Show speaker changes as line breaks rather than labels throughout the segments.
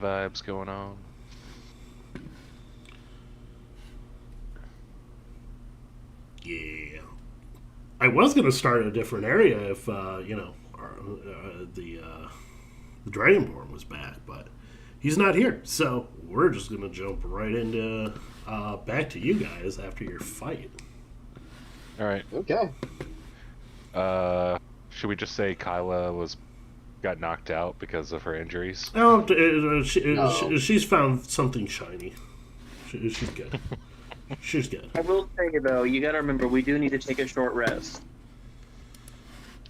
vibes going on.
Yeah. I was going to start a different area if, the Dragonborn was back, but he's not here. So we're just going to jump right into back to you guys after your fight.
All right.
Okay.
Should we just say Kyla got knocked out because of her injuries?
Oh,
No.
she's found something shiny. She's good. She's good.
I will say though, you gotta remember we do need to take a short rest.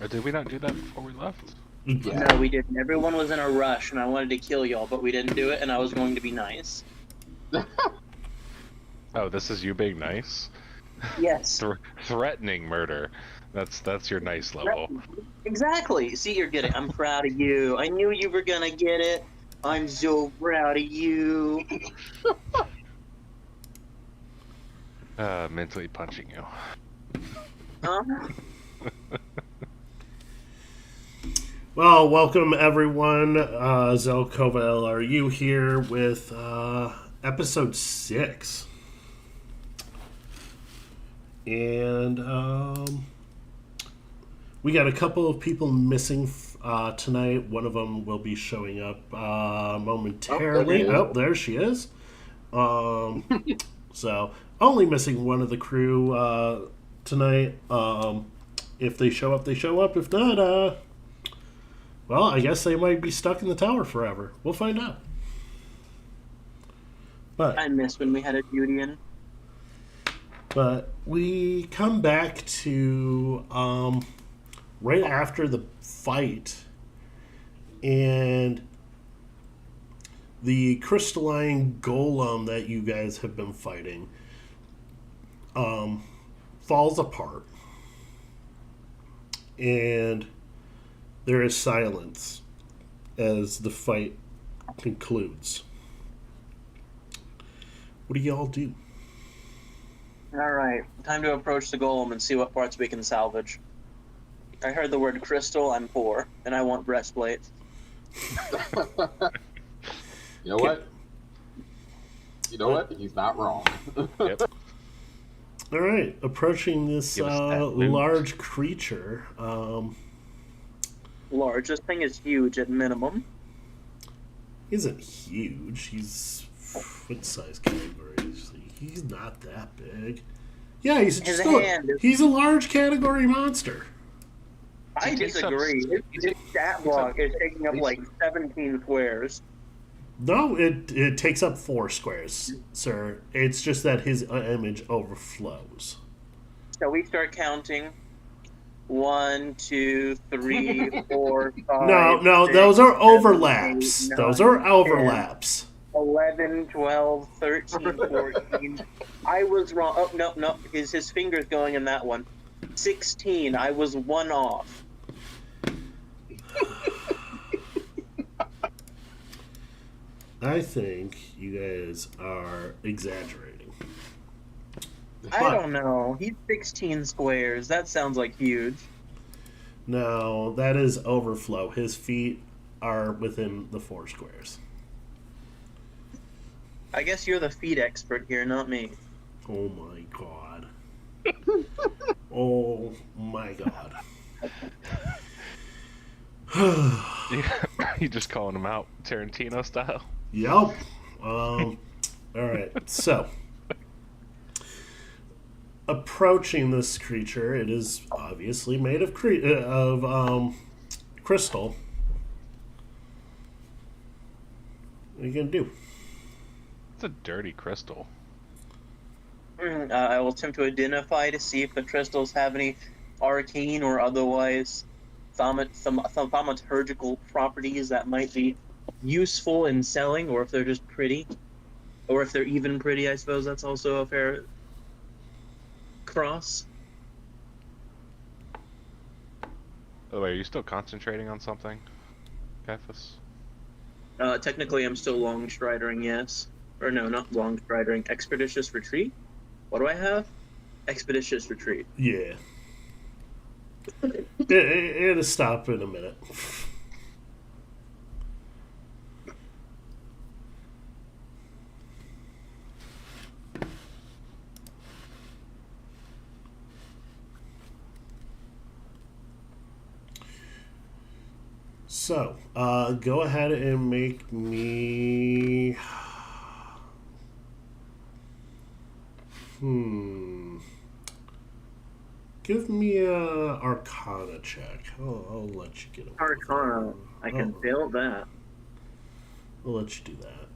Or did we not do that before we left?
Yeah.
No, we didn't. Everyone was in a rush, and I wanted to kill y'all, but we didn't do it, and I was going to be nice.
Oh, this is you being nice?
Yes.
Threatening murder. That's your nice level.
Exactly. See, you're getting. I'm proud of you. I knew you were gonna get it. I'm so proud of you.
Mentally punching you.
Huh?
Well, welcome everyone. Zelkovel, are you here with episode 6? And we got a couple of people missing tonight. One of them will be showing up momentarily. Oh, there she is. So, only missing one of the crew tonight. If they show up, they show up. If not, well, I guess they might be stuck in the tower forever. We'll find out. But
I miss when we had a Judean.
But we come back to right after the fight, and the crystalline golem that you guys have been fighting falls apart, and there is silence as the fight concludes. What do y'all do?
Alright, time to approach the golem and see what parts we can salvage. I heard the word crystal, I'm poor, and I want breastplate.
You know what? You know what? He's not wrong.
Yep.
All right, approaching this
Give us that loot.
large creature.
Large, this thing is huge at minimum.
Isn't huge. He's what size category is he? He's not that big. Yeah, he's
His
just
hand is-
he's a large category monster.
I
It takes up-
disagree. His stat block is taking up like 17 squares.
No, it takes up 4 squares, sir. It's just that his image overflows.
So we start counting. 1, 2, 3, 4, 5.
No,
6,
those are
7,
overlaps.
8,
Those
9,
are overlaps.
11, 12, 13, 14. I was wrong. Oh, no. His finger's going in that one. 16. I was 1 off.
I think you guys are exaggerating.
I don't know. He's 16 squares. That sounds like huge.
No, that is overflow. His feet are within the 4 squares.
I guess you're the feet expert here, not me.
Oh my god. Oh my god.
You just calling him out Tarantino style?
Yep. Alright, so. Approaching this creature, it is obviously made of crystal. What are you gonna do?
It's a dirty crystal.
I will attempt to identify to see if the crystals have any arcane or otherwise thaumaturgical properties that might be useful in selling, or if they're just pretty. Or if they're even pretty, I suppose that's also a fair cross.
By the way, are you still concentrating on something, Caiaphas?
Technically, I'm still long stridering, yes. Or no, not long stridering. Expeditious retreat? What do I have? Expeditious retreat.
Yeah. It'll stop in a minute. So, go ahead and make me. Give me a Arcana check. I'll let you get away with
Arcana. I can
Oh.
fail that.
I'll let you do that.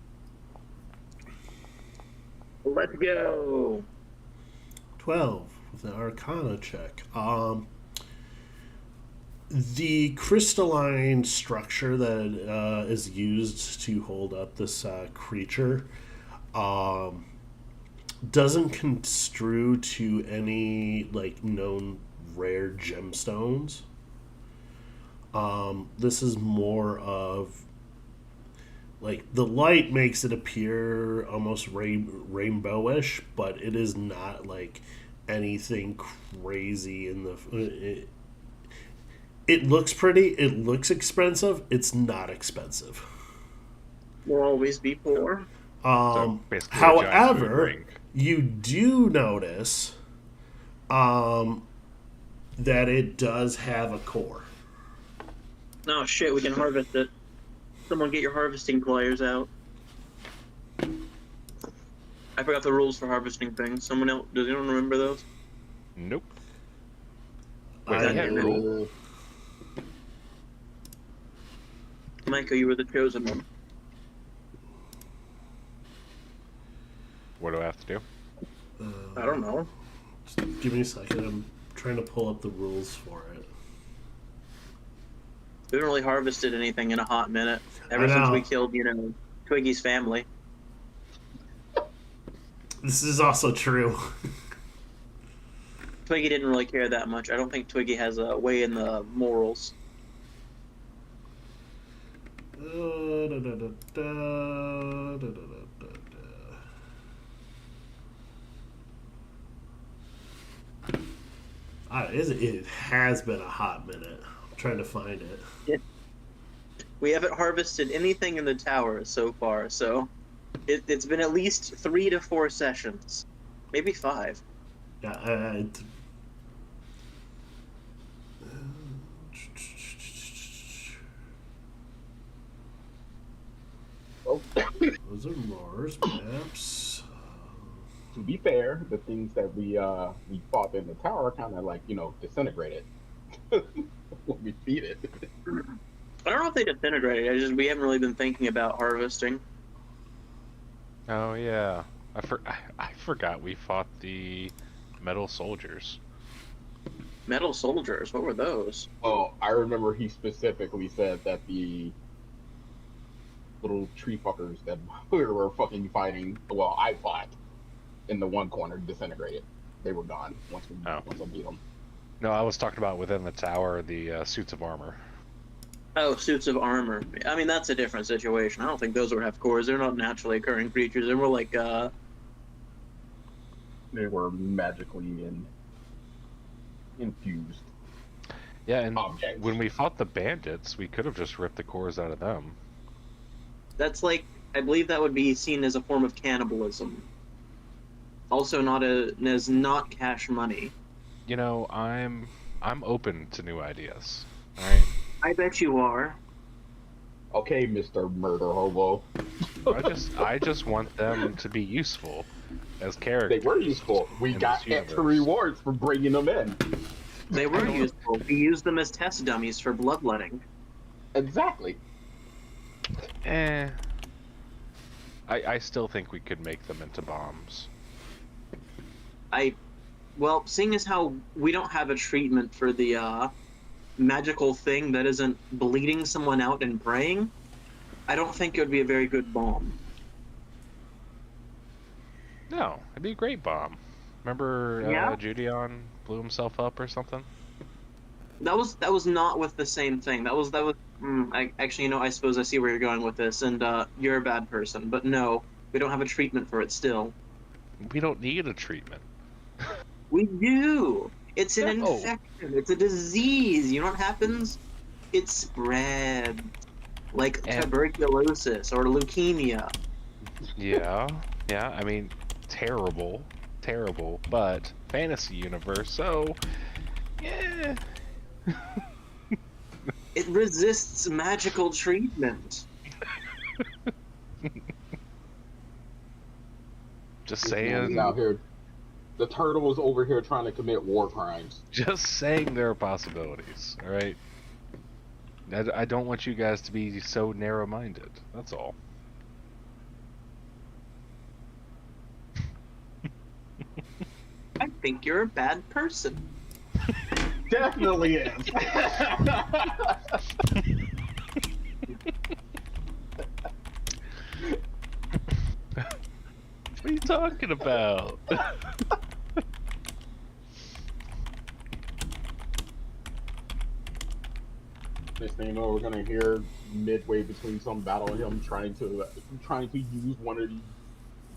Let's go.
12 with an Arcana check. The crystalline structure that is used to hold up this creature doesn't construe to any like known rare gemstones. This is more of like the light makes it appear almost rainbowish, but it is not like anything crazy in the. It looks pretty. It looks expensive. It's not expensive.
Will always be poor.
So basically, a giant moon
However,
ring.
you do notice that it does have a core.
No shit, we can harvest it. Someone get your harvesting pliers out. I forgot the rules for harvesting things. Someone else, does anyone remember those?
Nope. Wait,
I
they had
will-
rule?
Micah, you were the chosen one.
What do I have to do?
I don't know.
Just give me a second. I'm trying to pull up the rules for it.
We haven't really harvested anything in a hot minute. Ever
I
since
know.
we killed, Twiggy's family.
This is also true.
Twiggy didn't really care that much. I don't think Twiggy has a way in the morals.
It has been a hot minute. I'm trying to find it.
We haven't harvested anything in the tower so far, so it's been at least 3 to 4 sessions. Maybe 5.
Yeah,
Oh,
those are Mars maps.
to be fair, the things that we fought in the tower kind of like disintegrated when we beat it.
I don't know if they disintegrated. We haven't really been thinking about harvesting.
Oh yeah, I forgot we fought the metal soldiers.
Metal soldiers, what were those?
Well, I remember he specifically said that the little tree fuckers that we were fucking fighting, well, I fought in the one corner disintegrated. They were gone once I beat them.
No, I was talking about within the tower, the suits of armor.
Oh, suits of armor. I mean, that's a different situation. I don't think those would have cores. They're not naturally occurring creatures. They're more like,
They were magically infused.
Yeah, and
Objects.
when we fought the bandits, we could have just ripped the cores out of them.
that's like, I believe that would be seen as a form of cannibalism. Also as not cash money.
You know, I'm open to new ideas. All right.
I bet you are.
Okay, Mr. Murder Hobo.
I just want them to be useful as
They
characters.
were useful. We
in
got
this
extra
universe.
rewards for bringing them in.
They were useful. We used them as test dummies for bloodletting.
Exactly.
I still think we could make them into bombs.
Well, seeing as how we don't have a treatment for the magical thing that isn't bleeding someone out and praying, I don't think it would be a very good bomb.
No, it'd be a great bomb. Remember
Yeah.
Judeon blew himself up or something?
That was not with the same thing. That was. Actually, I suppose I see where you're going with this, and you're a bad person. But no, we don't have a treatment for it still.
We don't need a treatment.
We do. It's an
No.
infection. It's a disease. You know what happens? It spreads. Like
And-
tuberculosis or leukemia.
Yeah, I mean, terrible, but fantasy universe, so, yeah.
It resists magical treatment.
Just
This man is
saying.
out here. The turtle is over here trying to commit war crimes.
Just saying there are possibilities. All right. I don't want you guys to be so narrow-minded. That's all.
I think you're a bad person.
Definitely is.
What are you talking about?
Next thing you know, we're gonna hear midway between some battle him trying to use one of these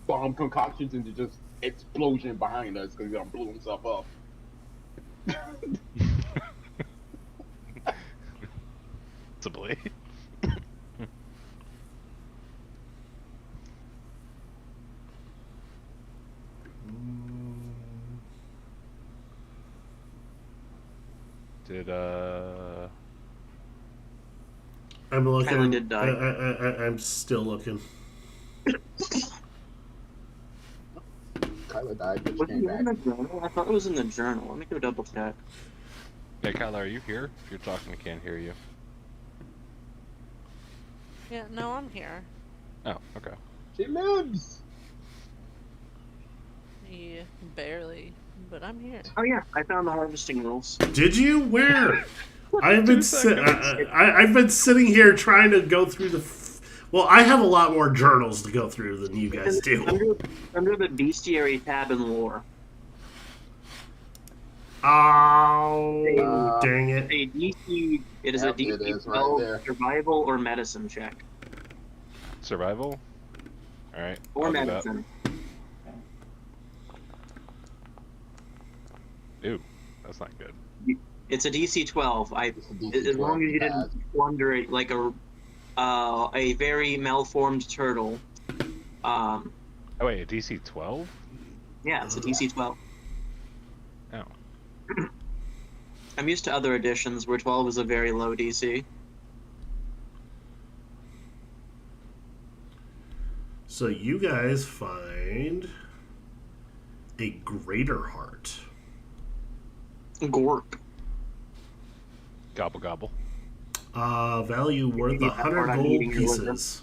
bomb concoctions into just explosion behind us because he blew himself up.
Possibly. Did
I'm looking.
Kylan did die.
I'm still looking.
Kyla died, but she
Was
came
it in
back.
the journal? I thought it was in the journal. Let me go double check.
Yeah, Kyla, are you here? If you're talking, I can't hear you.
Yeah, no, I'm here.
Oh, okay.
She lives.
Yeah, barely, but I'm here.
Oh yeah, I found the harvesting rules.
Did you? Where? I've been
2 seconds.
I've been sitting here trying to go through the. Well, I have a lot more journals to go through than you guys do.
Under the bestiary tab in lore.
Oh, dang it!
A DC. It is
Yep,
a
it
DC
is right
12
there.
survival or medicine check.
Survival? Alright.
Or
I'll do that.
medicine.
Ew, that's not good.
It's a DC 12.
It's a DC
As long
12
as you
bad.
didn't plunder it like a very malformed turtle.
Oh wait, a DC 12?
Yeah, it's a DC 12.
Oh.
I'm used to other editions where 12 is a very low DC.
So you guys find a greater heart.
Gork.
Gobble gobble.
Value worth
Yeah,
100
I'm
gold
eating your liver.
pieces.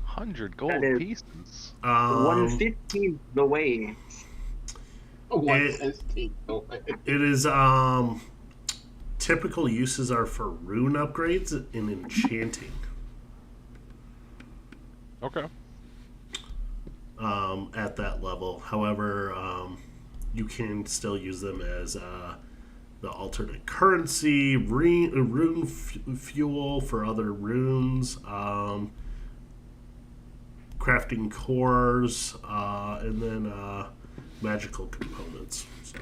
100 gold
That is-
pieces.
115 the way.
It is typical uses are for rune upgrades and enchanting.
Okay.
At that level. However, you can still use them as the alternate currency, rune fuel for other runes, crafting cores, and then magical components. So,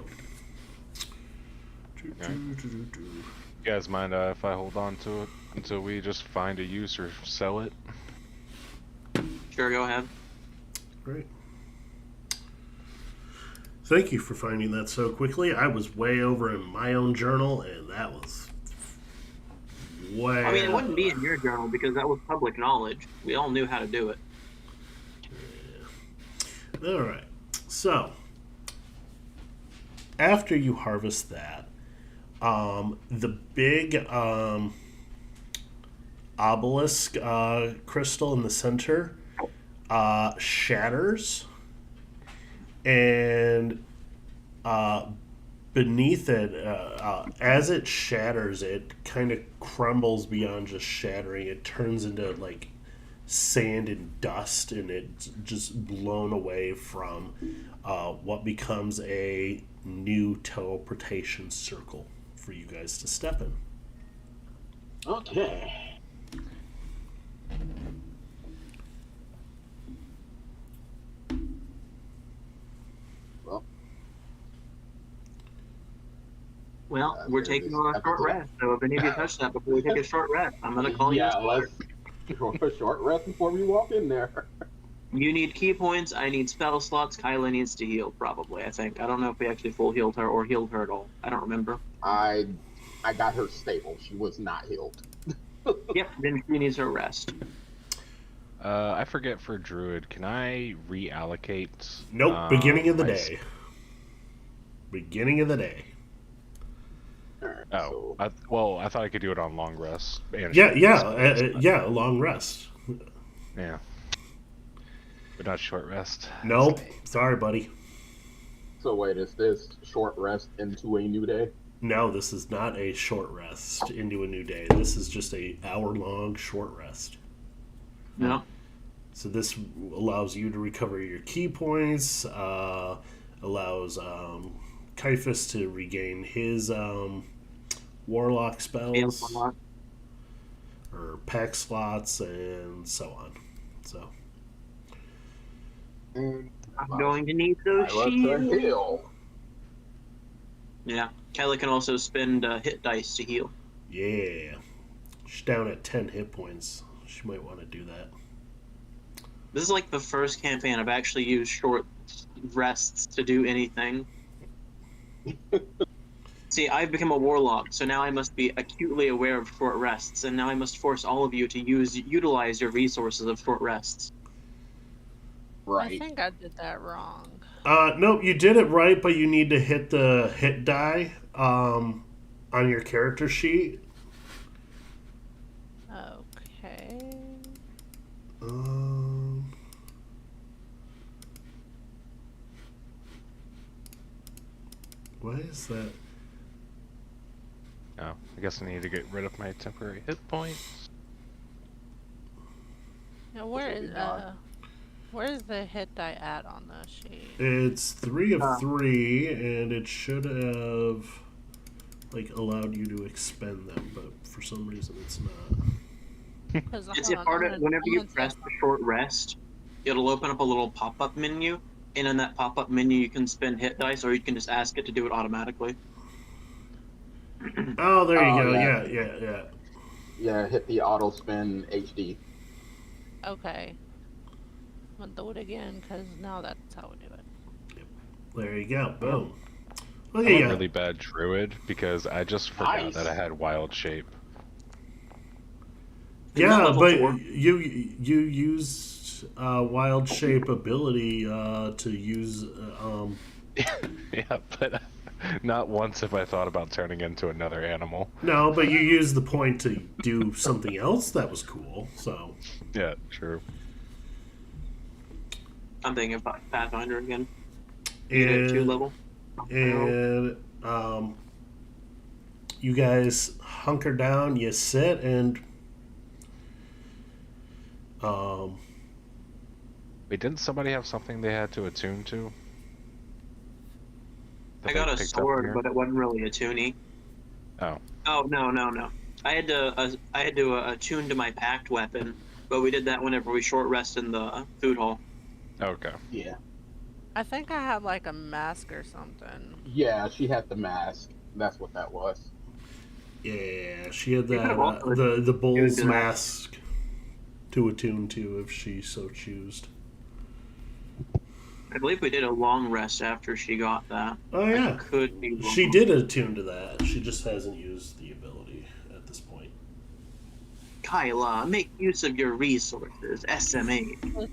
You guys mind if I hold on to it until we just find a use or sell it?
Sure, go ahead.
Great. Thank you for finding that so quickly. I was way over in my own journal, and that was way.
I mean, it wouldn't be in your journal because that was public knowledge. We all knew how to do it.
Yeah. All right. So, after you harvest that, the big obelisk crystal in the center shatters, and beneath it, as it shatters, it kind of crumbles beyond just shattering. It turns into like sand and dust, and it's just blown away from what becomes a new teleportation circle for you guys to step in.
Okay.
Well, we're taking on a short rest, so if any of you touch that before we take a short rest, I'm going to call you.
Yeah, let's go a short rest before we walk in there.
You need key points, I need spell slots, Kyla needs to heal, probably, I think. I don't know if we actually full healed her or healed her at all. I don't remember.
I I got her stable. She was not healed.
Yep, then she needs her rest.
I forget for Druid, can I reallocate?
Nope. Beginning of the
my
day. Beginning of the day.
Alright,
Oh,
so
I thought I could do it on long rest. And
Yeah,
short
yeah,
rest, but-
yeah. A long rest.
yeah. But not short rest.
Nope.
That's me.
Sorry, buddy.
so wait, is this short rest into a new day?
No, this is not a short rest into a new day. This is just a hour-long short rest.
No.
So this allows you to recover your key points. Allows Kaifus to regain his warlock spells or pack slots and so on. So
And
I'm going to need those
I love to
shields.
heal.
Yeah. Kelly can also spend hit dice to heal.
yeah, she's down at 10 hit points. She might want to do that.
This is like the first campaign I've actually used short rests to do anything. See, I've become a warlock, so now I must be acutely aware of short rests, and now I must force all of you to utilize your resources of short rests.
I
Right.
think I did that wrong.
Nope, you did it right, but you need to hit the hit die on your character sheet.
Okay.
What is that?
Oh, I guess I need to get rid of my temporary hit points.
Now
That's what we got.
where is the hit die at on the sheet?
It's 3 of 3, and it should have like allowed you to expend them, but for some reason it's not.
Because
It's a part of whenever you press the short rest, it'll open up a little pop-up menu, and in that pop-up menu you can spend hit dice, or you can just ask it to do it automatically.
Oh, there you
Oh,
go.
yeah.
Yeah.
Yeah, hit the auto spin HD.
Okay. I'm gonna do it again because now that's how we do it.
There you go. Boom. Look
I'm
at
a
you.
really bad druid because I just forgot
Nice.
that I had wild shape.
Isn't that
Yeah,
level
but
4?
you used wild shape ability to use.
Yeah, but not once have I thought about turning into another animal.
No, but you used the point to do something else that was cool. So
Yeah, true.
I'm thinking about Pathfinder again. You did 2
and
level.
and you guys hunker down. You sit and
Wait, didn't somebody have something they had to attune to? That
I got
they
a
picked up
sword,
here?
but it wasn't really a tuny.
Oh.
Oh no! I had to attune to my packed weapon, but we did that whenever we short rest in the food hall.
Okay.
Yeah.
I think I had like a mask or something.
Yeah, she had the mask. That's what that was.
yeah, she had
You
that
have also
the bull's
attuned to that.
mask to attune to if she so choose.
I believe we did a long rest after she got that.
Oh
I
yeah,
could be wrong.
she did attune to that. She just hasn't used the ability at this point.
Kyla, make use of your resources. SMA.
Listen,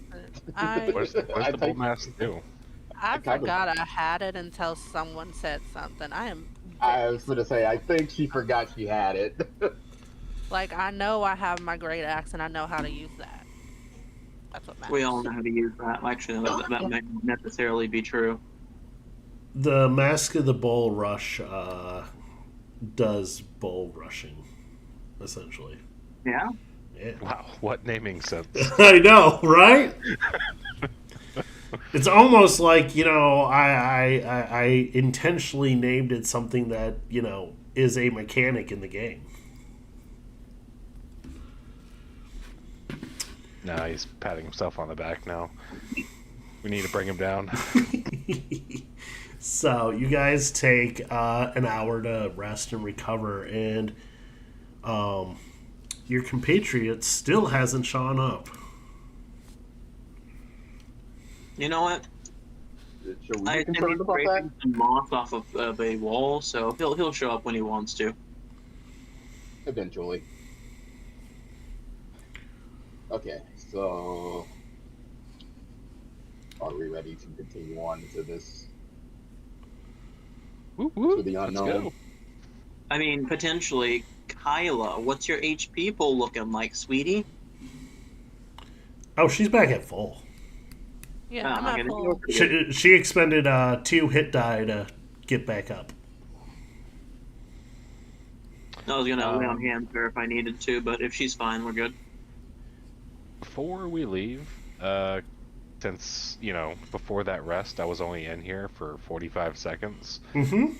Where's
I
the bull
think-
mask do?
I
kind of-
forgot I had it until someone said something. I am
I was gonna say, I think she forgot she had it.
like, I know I have my great axe and I know how to use that. That's what matters.
We all know how to use that. Actually, that might not necessarily be true.
The Mask of the Bull Rush does bull rushing, essentially.
Yeah.
Yeah.
Wow, what naming sense.
I know, right? It's almost like, I intentionally named it something that, is a mechanic in the game.
Nah, he's patting himself on the back now. We need to bring him down.
So you guys take an hour to rest and recover, and your compatriot still hasn't shown up.
You know what?
Should we
I
be
think he's
concerned about that?
scraping some moss off of a wall, so he'll show up when he wants to.
Eventually. Okay, so are we ready to continue on to this?
Woo, woo.
To the
Let's
unknown.
go.
I mean, potentially, Kyla, what's your HP pool looking like, sweetie?
Oh, she's back at full.
Yeah, I'm at
okay,
full.
She expended 2 hit die to get back up.
I was gonna lay on hands her if I needed to, but if she's fine, we're good.
Before we leave, since, before that rest, I was only in here for 45 seconds.
Mm-hmm.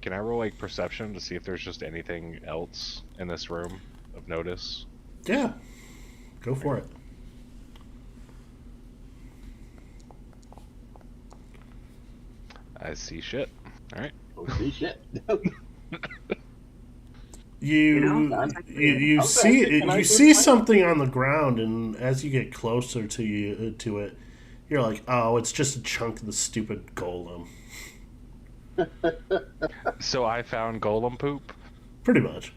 Can I roll, like, perception to see if there's just anything else in this room of notice?
Yeah. Go for it.
I see shit. Alright.
Holy shit.
You see something on the ground, and as you get closer to it, you're like, oh, it's just a chunk of the stupid golem.
So I found golem poop?
Pretty much.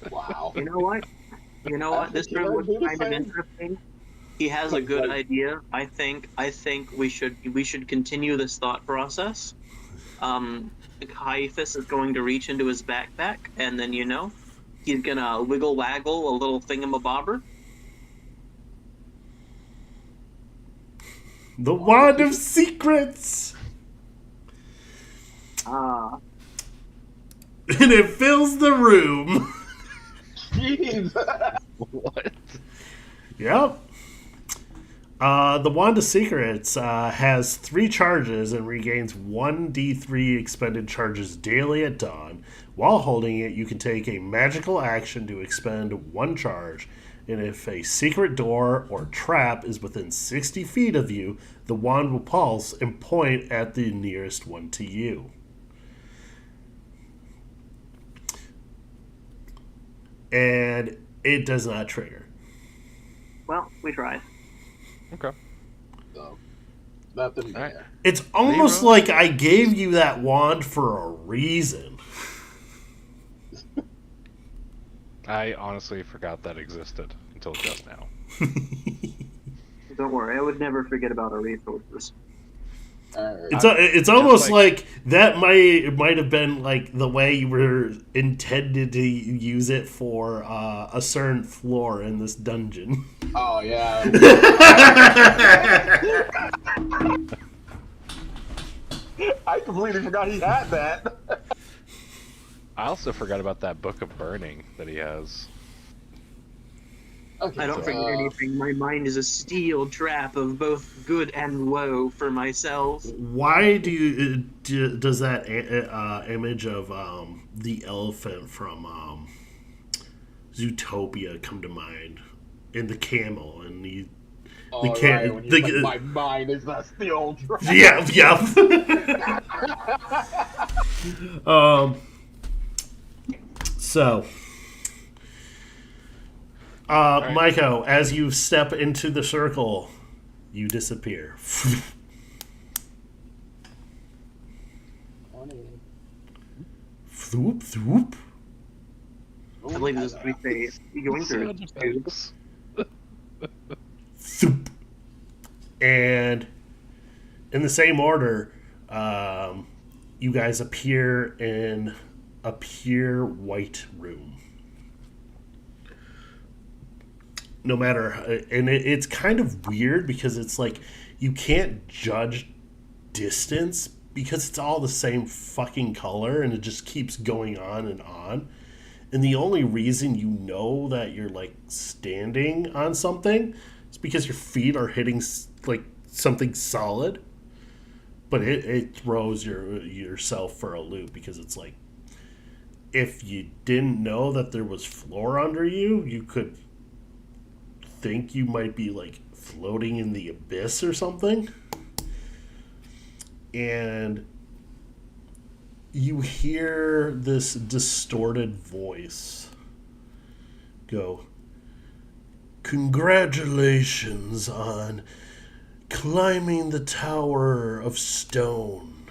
Wow.
You know what? This room looks kind of interesting. He has a good idea. I think we should continue this thought process. Caiaphas is going to reach into his backpack, and then he's gonna wiggle waggle a little thingamabobber.
The Wand of Secrets!
Ah.
And it fills the room.
Jeez.
What?
Yep. The Wand of Secrets has 3 charges and regains 1d3 expended charges daily at dawn. While holding it, you can take a magical action to expend 1 charge. And if a secret door or trap is within 60 feet of you, the wand will pulse and point at the nearest one to you. And it does not trigger.
Well, we tried.
Okay.
So, nothing there.
Alright.
It's almost like I gave you that wand for a reason.
I honestly forgot that existed until just now.
Don't worry, I would never forget about our resources.
It's almost like that might have been like the way you were intended to use it for a certain floor in this dungeon.
Oh, yeah. I completely forgot he had that.
I also forgot about that Book of Burning that he has.
Okay,
I don't forget anything. My mind is a steel trap of both good and woe for myself.
Why does that image of the elephant from Zootopia come to mind? And the camel and the
right, when you say, my mind is a steel trap.
Yeah. So,
right.
Maiko, as you step into the circle, you disappear. Thoop, thoop.
I believe this is what we say. Yoinkers.
Thoop. And in the same order, you guys appear in a pure white room. No matter, and it's kind of weird because it's like you can't judge distance because it's all the same fucking color and it just keeps going on and on. And the only reason you know that you're like standing on something is because your feet are hitting like something solid. But it throws yourself for a loop because it's like if you didn't know that there was floor under you, you could think you might be like floating in the abyss or something. And you hear this distorted voice go, "Congratulations on climbing the Tower of Stone.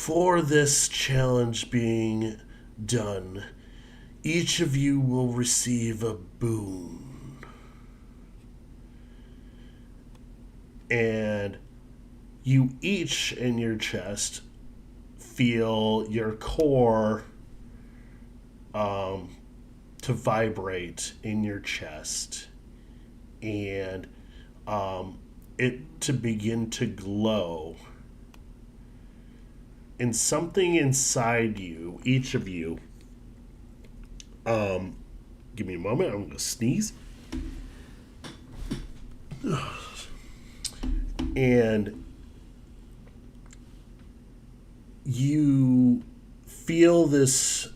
For this challenge being done, each of you will receive a boon. And you each in your chest feel your core to vibrate in your chest, and it to begin to glow. And something inside you, each of you, give me a moment, I'm going to sneeze. And you feel this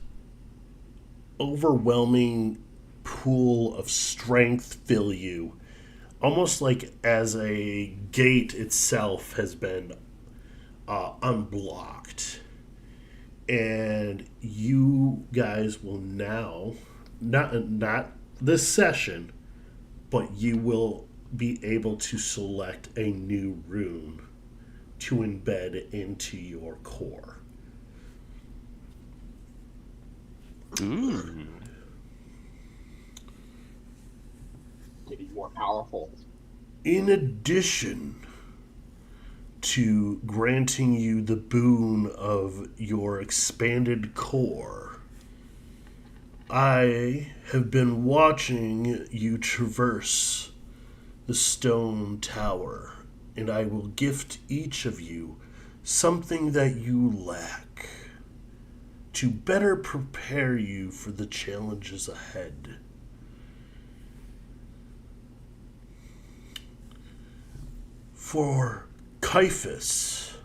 overwhelming pool of strength fill you, almost like as a gate itself has been unblocked. And you guys will now, not this session, but you will be able to select a new rune to embed into your core.
Ooh.
Getting more powerful.
In addition to granting you the boon of your expanded core, I have been watching you traverse the stone tower, and I will gift each of you something that you lack to better prepare you for the challenges ahead. For Caiaphas,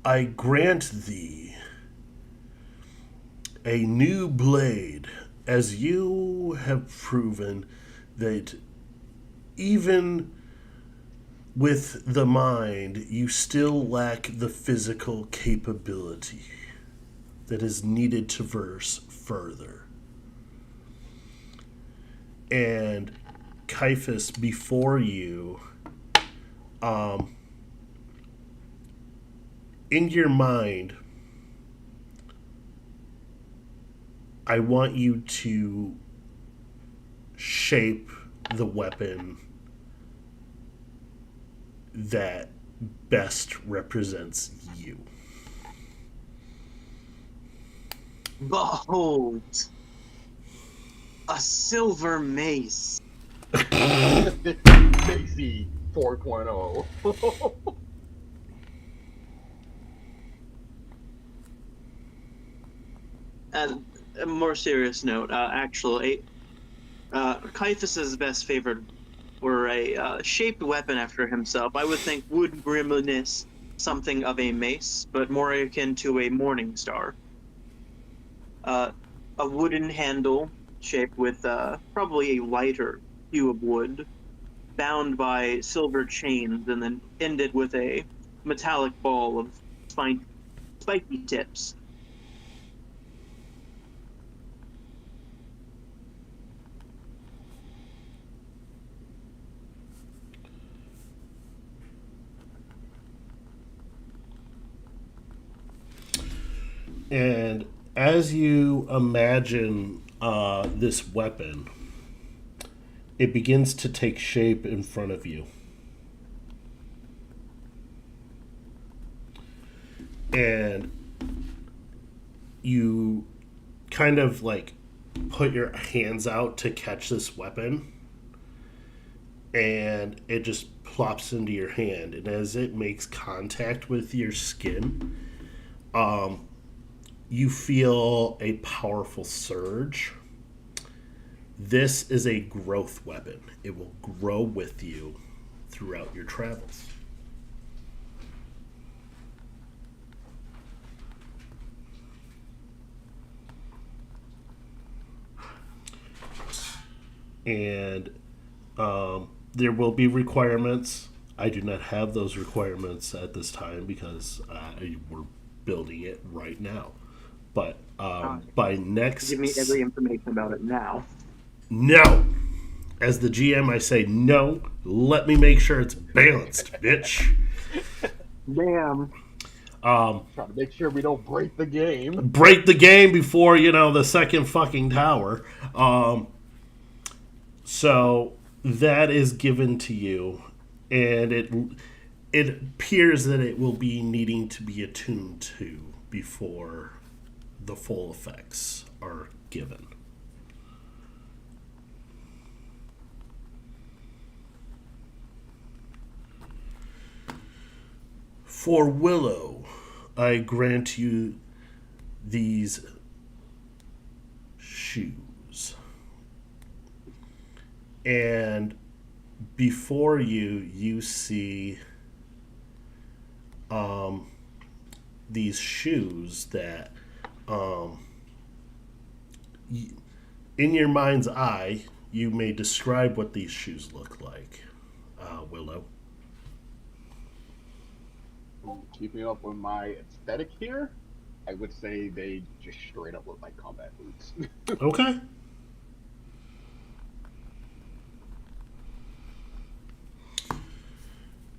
I grant thee a new blade, as you have proven that even with the mind, you still lack the physical capability that is needed to verse further. And Caiaphas, before you, in your mind, I want you to shape the weapon that best represents you.
Behold, a silver mace.
Macy 4.0.
And a more serious note, actually, Caiaphas's best favorite were a shaped weapon after himself. I would think would reminisce something of a mace, but more akin to a morning star. A wooden handle shaped with probably a lighter hue of wood, bound by silver chains, and then ended with a metallic ball of spiky tips.
And as you imagine this weapon, it begins to take shape in front of you. And you kind of like put your hands out to catch this weapon, and it just plops into your hand. And as it makes contact with your skin, you feel a powerful surge. This is a growth weapon. It will grow with you throughout your travels. And there will be requirements. I do not have those requirements at this time because we're building it right now. But by next...
Give me every information about it now.
No! As the GM, I say no. Let me make sure it's balanced, bitch.
Damn.
Trying to make sure we don't break the game.
Break the game before the second fucking tower. So that is given to you, and it appears that it will be needing to be attuned to before the full effects are given. For Willow, I grant you these shoes. And before you see these shoes that in your mind's eye, you may describe what these shoes look like, Willow.
Keeping up with my aesthetic here, I would say they just straight up look like combat boots.
Okay.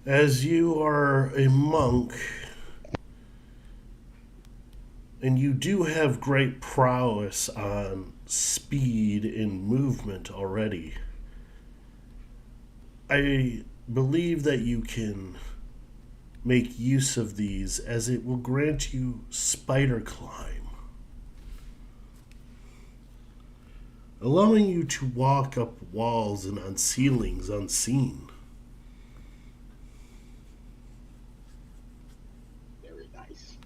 As you are a monk, and you do have great prowess on speed and movement already, I believe that you can make use of these, as it will grant you spider climb, allowing you to walk up walls and on ceilings unseen.
Very nice.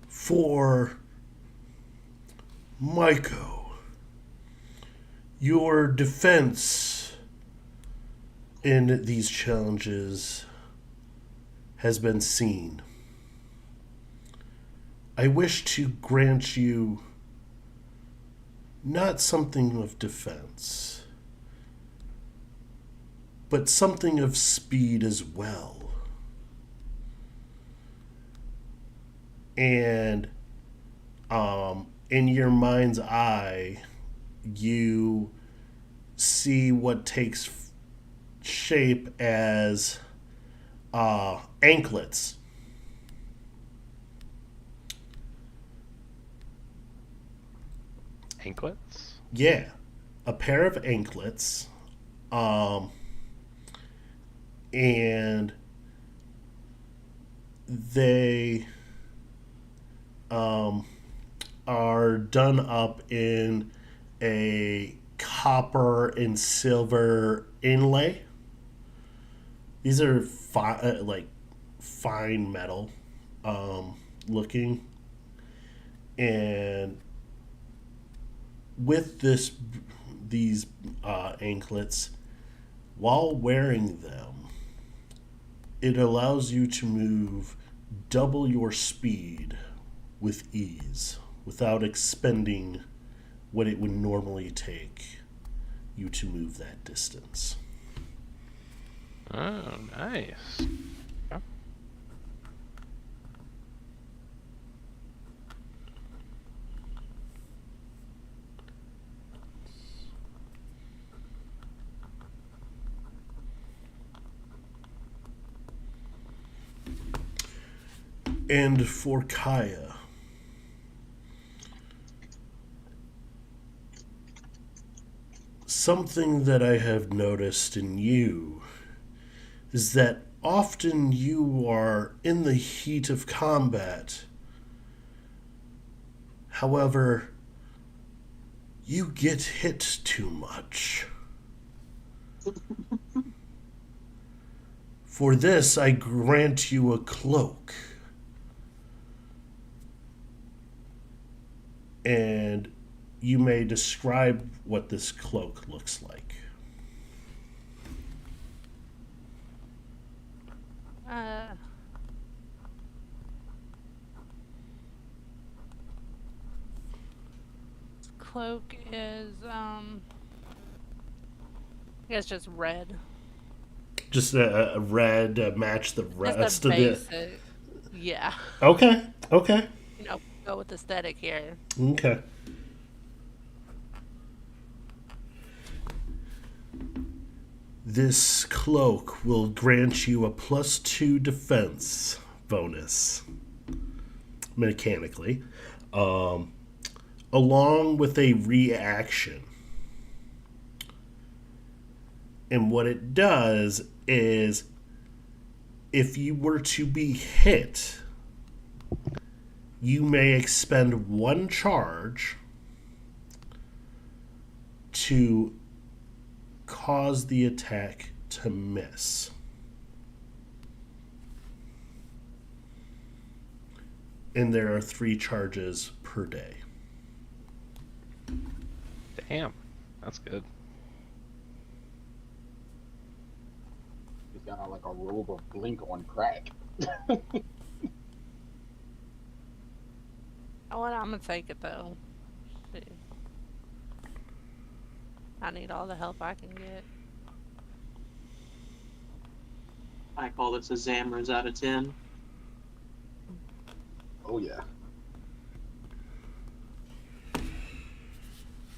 For Maiko, your defense in these challenges has been seen. I wish to grant you not something of defense, but something of speed as well. And in your mind's eye, you see what takes shape as anklets.
Anklets?
Yeah, a pair of anklets, and they are done up in a copper and silver inlay. These are fine metal looking, and with these anklets, while wearing them, it allows you to move double your speed with ease without expending what it would normally take you to move that distance.
Oh, nice. Yeah.
And for Kaya, something that I have noticed in you is that often you are in the heat of combat. However, you get hit too much. For this, I grant you a cloak. And you may describe what this cloak looks like.
Cloak is I guess just red.
Just a red match the
Just
rest
a
of the.
basic. Yeah.
Okay.
You know, Go with aesthetic here.
Okay. This cloak will grant you a +2 defense bonus, mechanically, along with a reaction. And what it does is, if you were to be hit, you may expend 1 charge to cause the attack to miss. And there are 3 charges per day.
Damn, that's good.
He's got like a robe of blink on crack.
Oh, and I'm gonna take it though. Shit. I need all the help I can get.
I call this a Zammers out of 10.
Oh yeah.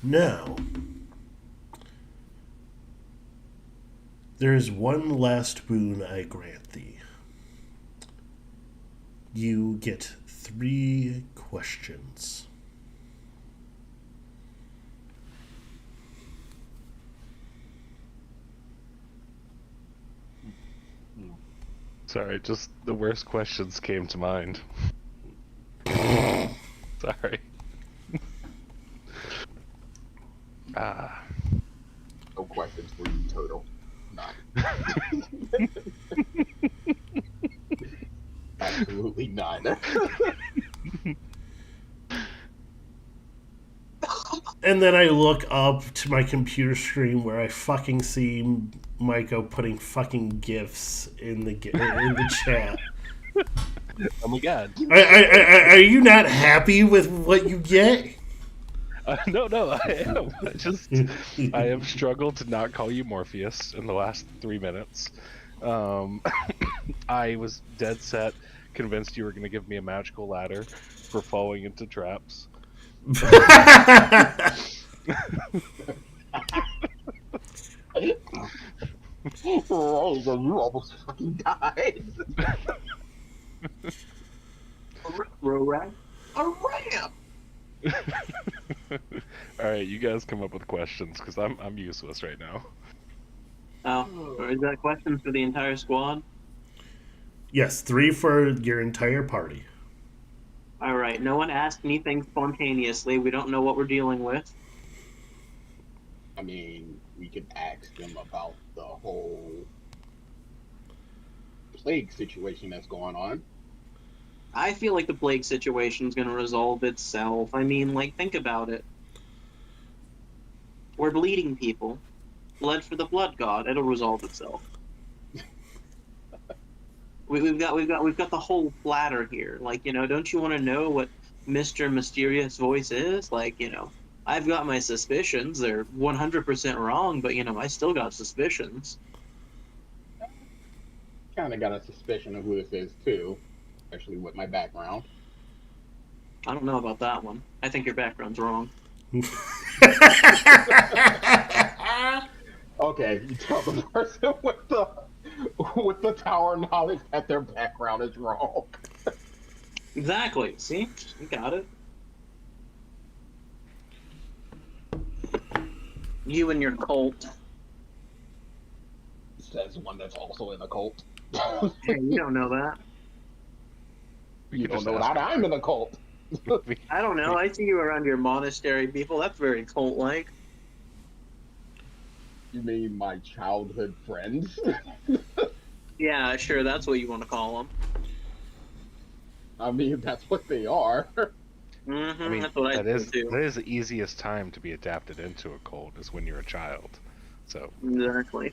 Now, there is one last boon I grant thee. You get 3 questions.
Sorry, just the worst questions came to mind. Sorry. Ah.
No questions for you, Turtle. None. Absolutely none.
And then I look up to my computer screen where I fucking see Maiko putting fucking gifs in the chat.
Oh my god.
Are you not happy with what you get?
No, I am. I have struggled to not call you Morpheus in the last 3 minutes. I was dead set, convinced you were going to give me a magical ladder for falling into traps.
Oh, you almost fucking died. A ramp.
All right, you guys come up with questions because I'm useless right now.
Oh, or is that questions for the entire squad?
Yes, 3 for your entire party.
All right. No one asked anything spontaneously. We don't know what we're dealing with.
I mean, we could ask them about the whole plague situation that's going on.
I feel like the plague situation is going to resolve itself. I mean, like, think about it. We're bleeding people. Blood for the blood god. It'll resolve itself. We've got the whole platter here. Like, you know, don't you want to know what Mr. Mysterious Voice is? Like, you know, I've got my suspicions. They're 100% wrong, but, you know, I still got suspicions.
Kind of got a suspicion of who this is, too. Especially with my background.
I don't know about that one. I think your background's wrong.
Okay, you tell the person with the tower knowledge that their background is wrong.
Exactly. See? You got it. You and your cult.
Says one that's also in the cult.
Hey, you don't know that.
You don't know that I'm in the cult.
I don't know. I see you around your monastery people. That's very cult-like.
You mean my childhood friends?
Yeah, sure. That's what you want to call them.
I mean, that's what they are.
Mm-hmm.
I mean,
That's what I
that
think too.
is the easiest time to be adapted into a cult is when you're a child. So
Exactly.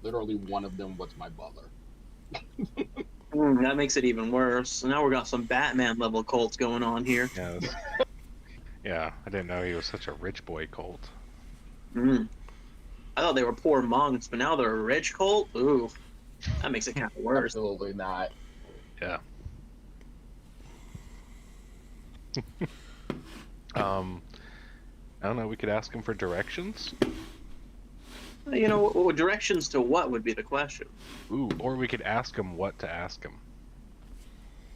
Literally, one of them was my butler.
That makes it even worse. So now we got some Batman level cults going on here.
yeah, yeah, I didn't know he was such a rich boy cult.
I thought they were poor monks, but now they're a rich cult. Ooh, that makes it kind of worse.
Absolutely not.
Yeah. I don't know. We could ask him for directions.
Directions to what would be the question.
Ooh, or we could ask him what to ask him.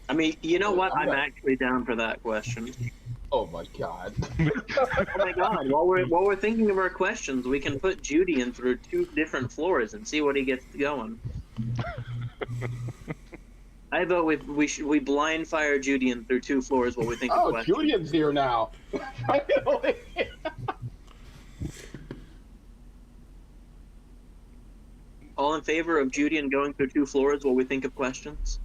I mean, you know what? I'm
Okay.
actually down for that question.
Oh my god.
Oh my god! While we're thinking of our questions, we can put Judian through 2 different floors and see what he gets going. I vote we blind fire Judian through 2 floors while we think of
Oh,
questions.
Julian's here now. Finally.
All in favor of Judian going through 2 floors while we think of questions?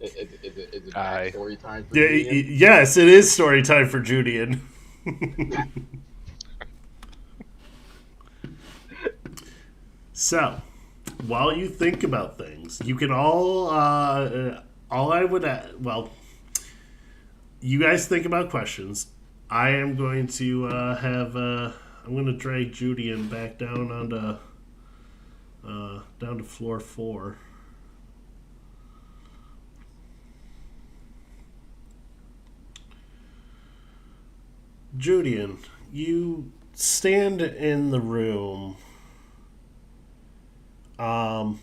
Is it
Aye.
story time for
Yeah,
Julian?
yes, it is story time for Judian. So, while you think about things, you can all I would well, you guys think about questions. I am going to I'm going to drag Judian back down onto down to floor 4. Judian, you stand in the room a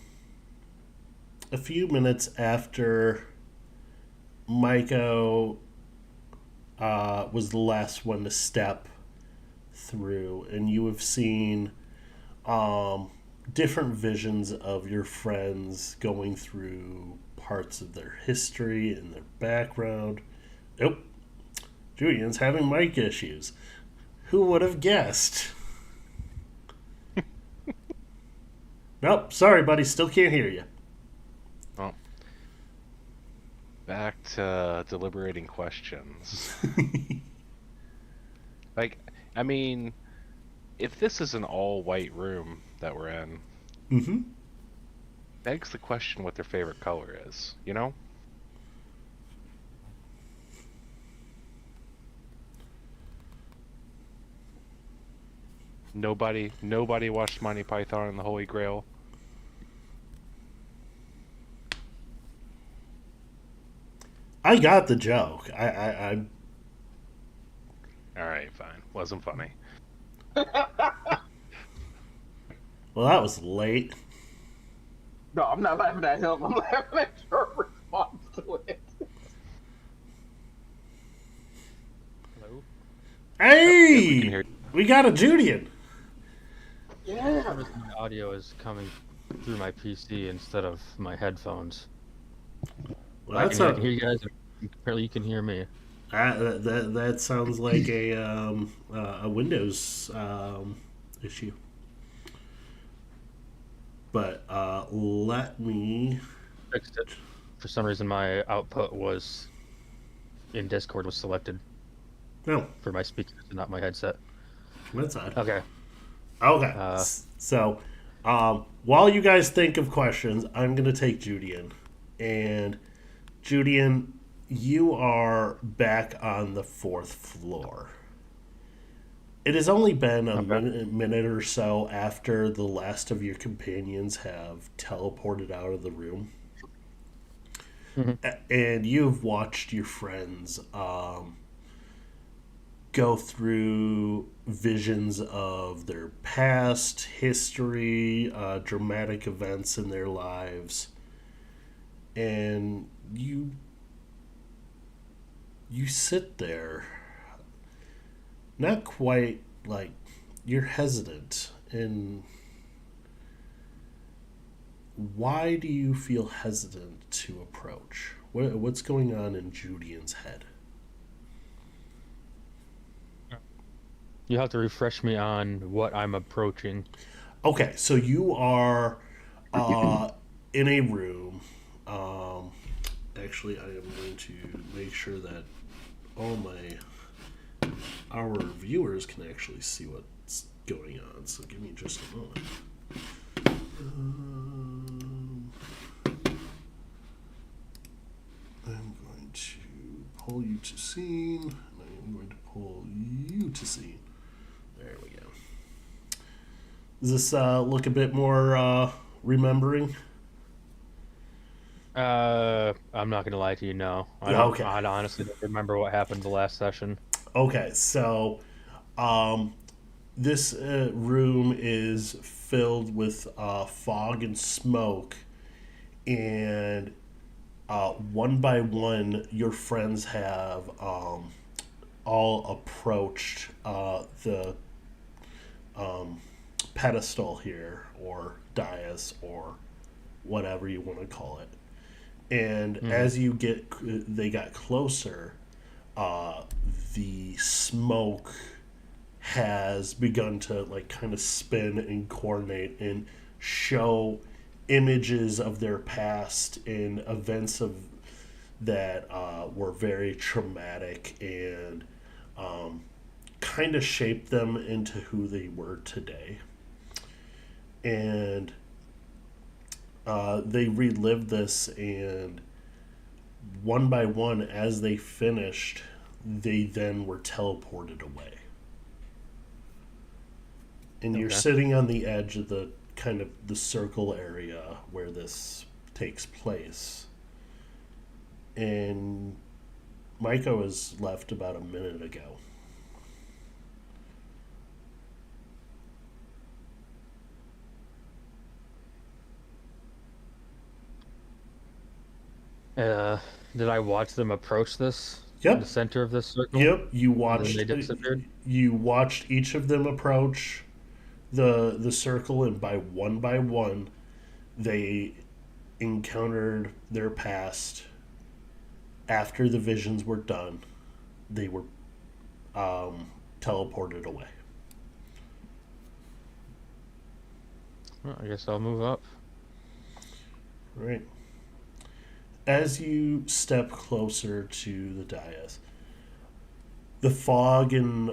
few minutes after Maiko was the last one to step through, and you have seen different visions of your friends going through parts of their history and their background. Nope. Julian's having mic issues. Who would have guessed? Nope, sorry, buddy, still can't hear you.
Well, back to deliberating questions. Like, I mean, if this is an all-white room that we're in,
Mm-hmm.
begs the question what their favorite color is, you know? Nobody watched Monty Python and the Holy Grail.
I got the joke. I
All right, fine. Wasn't funny.
well, that was late.
No, I'm not laughing at him. I'm laughing at your response to it.
Hello?
Hey,
we can hear you.
we got a Judian.
Yeah.
My audio is coming through my PC instead of my headphones.
Well,
I
that's
can hear you guys. Apparently, you can hear me.
that sounds like a Windows issue. But let me.
Fixed it. For some reason, my output was in Discord was selected
No,
for my speakers and not my headset.
that's odd.
Okay.
Okay. So, while you guys think of questions, I'm going to take Judian. And, Judian, you are back on the 4th floor. It has only been a minute or so after the last of your companions have teleported out of the room. And you've watched your friends go through visions of their past, history, dramatic events in their lives. And you sit there, not quite like you're hesitant. And why do you feel hesitant to approach? What's going on in Judian's head?
You have to refresh me on what I'm approaching.
Okay, so you are in a room. Actually, I am going to make sure that all our viewers can actually see what's going on. So give me just a moment. I'm going to pull you to scene, and I'm going to pull you to scene. There we go. Does this look a bit more remembering?
I'm not gonna lie to you. No, I don't.
Okay.
I honestly don't remember what happened the last session.
Okay, so um, this room is filled with fog and smoke, and one by one, your friends have all approached the pedestal here, or dais, or whatever you want to call it. And
Hmm.
as they got closer, uh, the smoke has begun to like kind of spin and coordinate and show images of their past and events of that were very traumatic and kind of shaped them into who they were today. And they relived this, and one by one, as they finished, they then were teleported away. And you're
Okay.
sitting on the edge of the kind of the circle area where this takes place. And Micah was left about a minute ago.
Uh, did I watch them approach the
Yep,
center of this circle,
yep.
and then they disappeared?
You watched each of them approach the circle, and by one, they encountered their past. After the visions were done, they were teleported away.
Well, I guess I'll move up.
Right. As you step closer to the dais, the fog and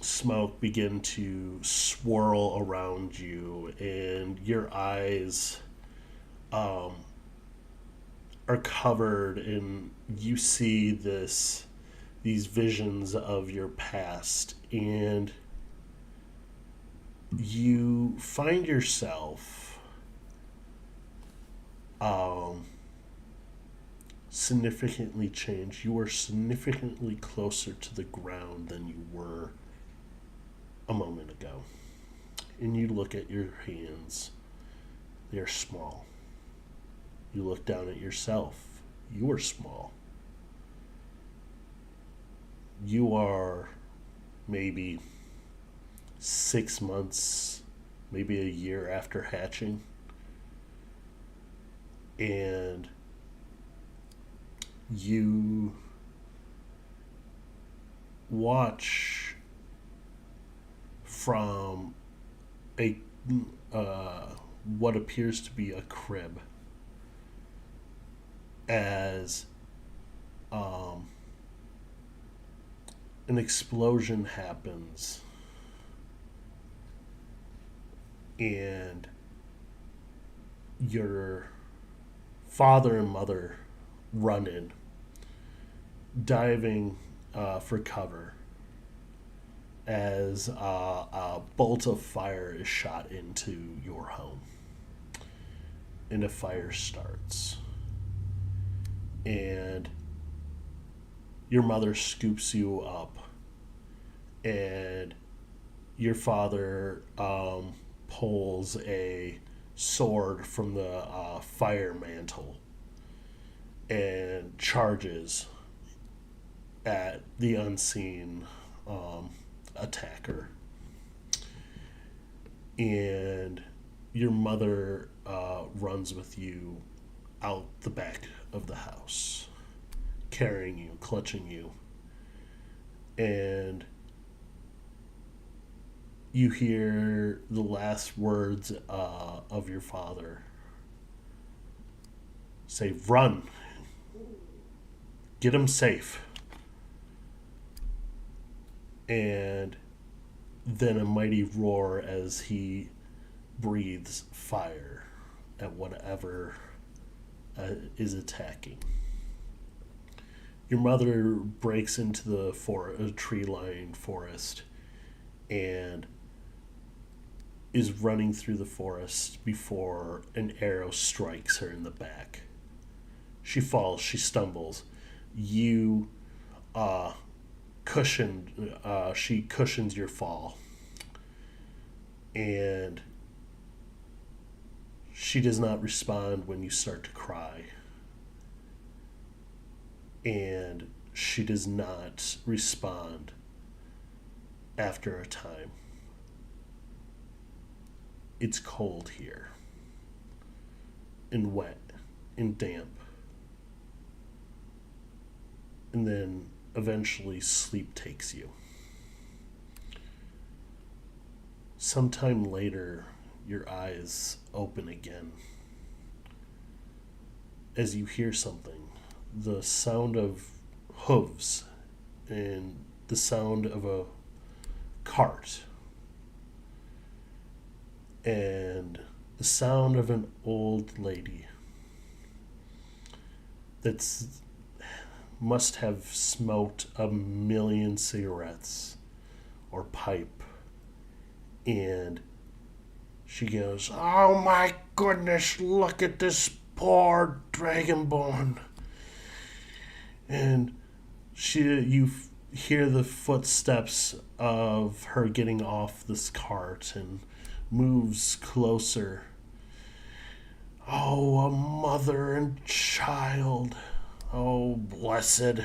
smoke begin to swirl around you, and your eyes um, are covered, and you see these visions of your past, and you find yourself um, significantly changed. You are significantly closer to the ground than you were a moment ago. And you look at your hands, they're small. You look down at yourself, you are small. You are maybe 6 months, maybe a year after hatching. And you watch from a what appears to be a crib as um, an explosion happens, and your father and mother run in, diving for cover as a bolt of fire is shot into your home. And a fire starts. And your mother scoops you up, and your father pulls a sword from the fire mantle and charges at the unseen attacker. And your mother runs with you out the back of the house, carrying you, clutching you. And you hear the last words of your father say, "Run! Get him safe." And then a mighty roar as he breathes fire at whatever is attacking. Your mother breaks into the tree-lined forest and is running through the forest before an arrow strikes her in the back. She falls, she stumbles. You she cushions your fall. And she does not respond when you start to cry. And she does not respond after a time. It's cold here, and wet, and damp. And then eventually sleep takes you. Sometime later, your eyes open again as you hear something. The sound of hooves and the sound of a cart and the sound of an old lady that's must have smoked a million cigarettes or pipe, and she goes, "Oh my goodness, look at this poor dragonborn." And you hear the footsteps of her getting off this cart and moves closer. Oh, a mother and child. Oh, blessed.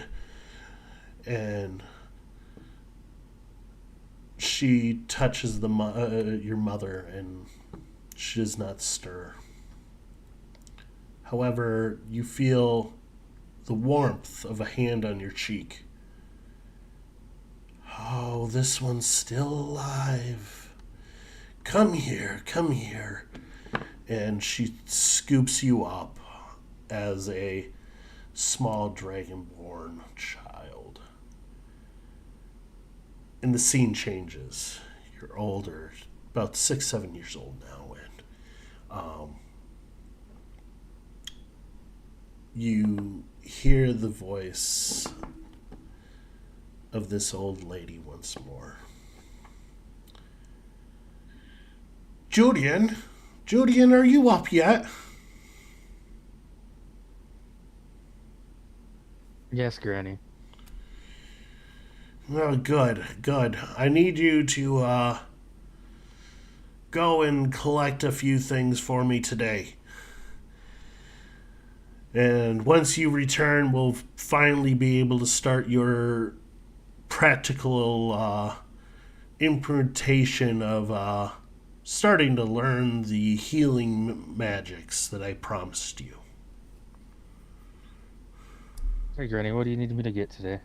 And she touches your mother, and she does not stir. However, you feel the warmth of a hand on your cheek. Oh, this one's still alive. Come here, come here. And she scoops you up as a small dragonborn child. And the scene changes. You're older, about 6-7 years old now, and you hear the voice of this old lady once more. Julian, are you up yet?
Yes, Granny.
Well, good. I need you to go and collect a few things for me today. And once you return, we'll finally be able to start your practical implementation of starting to learn the healing magics that I promised you.
Hey, Granny, what do you need me to get today?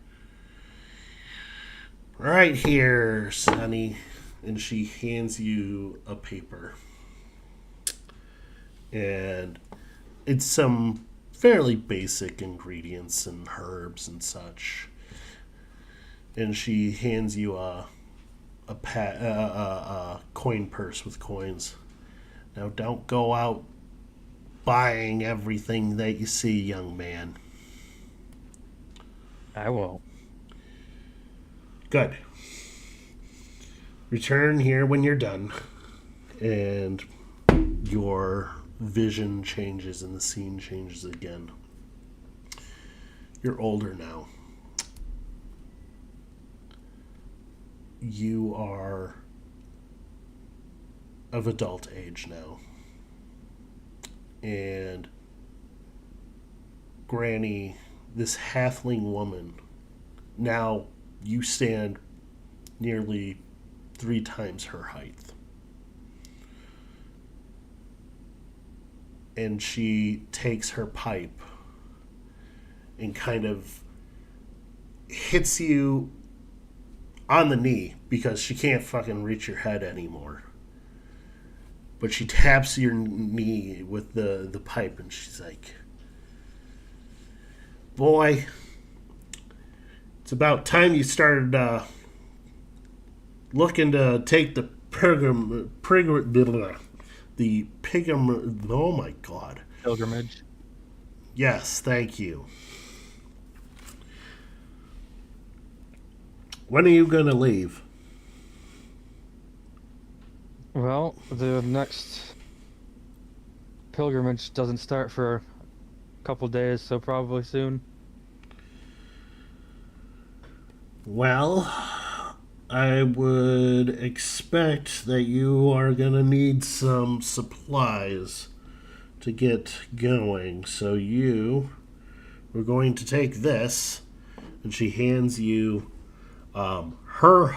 Right here, Sonny. And she hands you a paper. And it's some fairly basic ingredients and herbs and such. And she hands you a coin purse with coins. Now, don't go out buying everything that you see, young man.
I won't.
Good. Return here when you're done. And your vision changes and the scene changes again. You're older now. You are of adult age now. And Granny, this halfling woman, now you stand nearly 3 times her height. And she takes her pipe and kind of hits you on the knee because she can't fucking reach your head anymore. But she taps your knee with the pipe and she's like, "Boy, it's about time you started looking to take the oh my god.
Pilgrimage.
Yes, thank you. When are you gonna leave?"
Well, the next pilgrimage doesn't start for a couple days, so probably soon.
Well, I would expect that you are going to need some supplies to get going. So we're going to take this, and she hands you her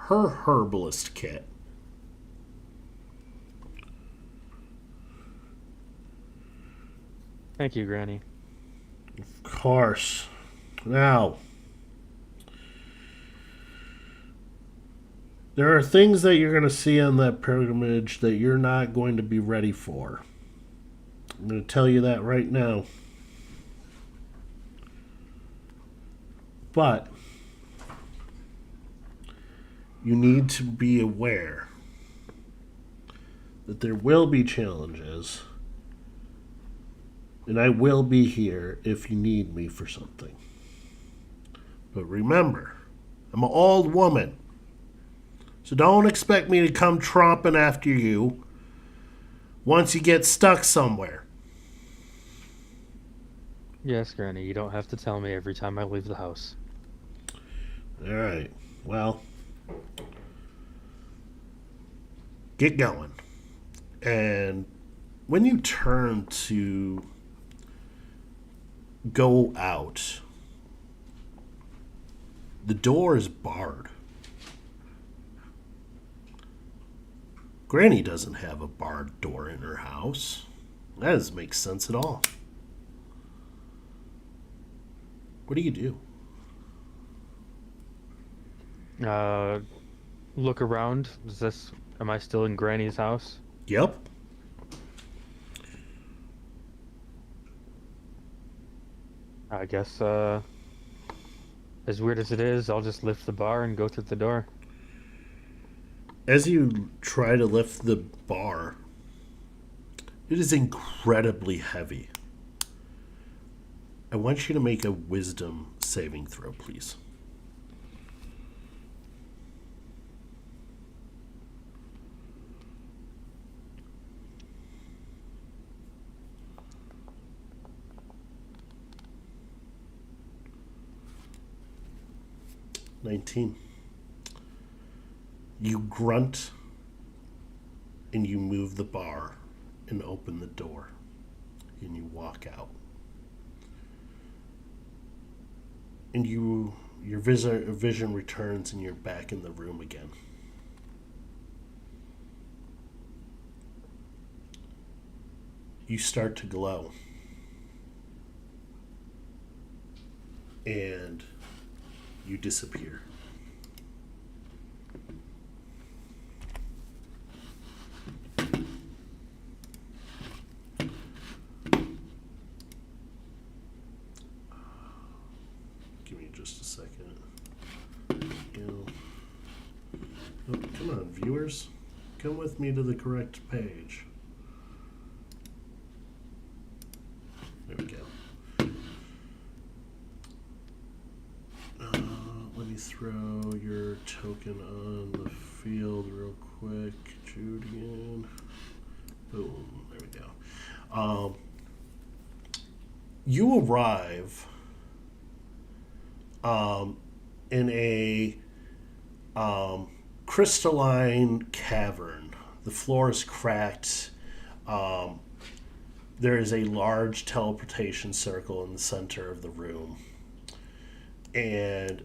herbalist kit.
Thank you, Granny.
Of course. Now, there are things that you're going to see on that pilgrimage that you're not going to be ready for. I'm going to tell you that right now. But you need to be aware that there will be challenges, and I will be here if you need me for something. But remember, I'm an old woman, so don't expect me to come tromping after you once you get stuck somewhere.
Yes, Granny, you don't have to tell me every time I leave the house.
All right, well, get going. And when you turn to go out, the door is barred. Granny doesn't have a barred door in her house. That doesn't make sense at all. What do you do?
Look around. Am I still in Granny's house?
Yep.
I guess, as weird as it is, I'll just lift the bar and go through the door.
As you try to lift the bar, it is incredibly heavy. I want you to make a wisdom saving throw, please. You grunt and you move the bar and open the door and you walk out. And your vision returns and you're back in the room again. You start to glow. And you disappear. Give me just a second. Oh, come on, viewers. Come with me to the correct page. There we go. Let me throw your token on the field real quick. Julian. Boom. There we go. You arrive in a crystalline cavern. The floor is cracked. There is a large teleportation circle in the center of the room. And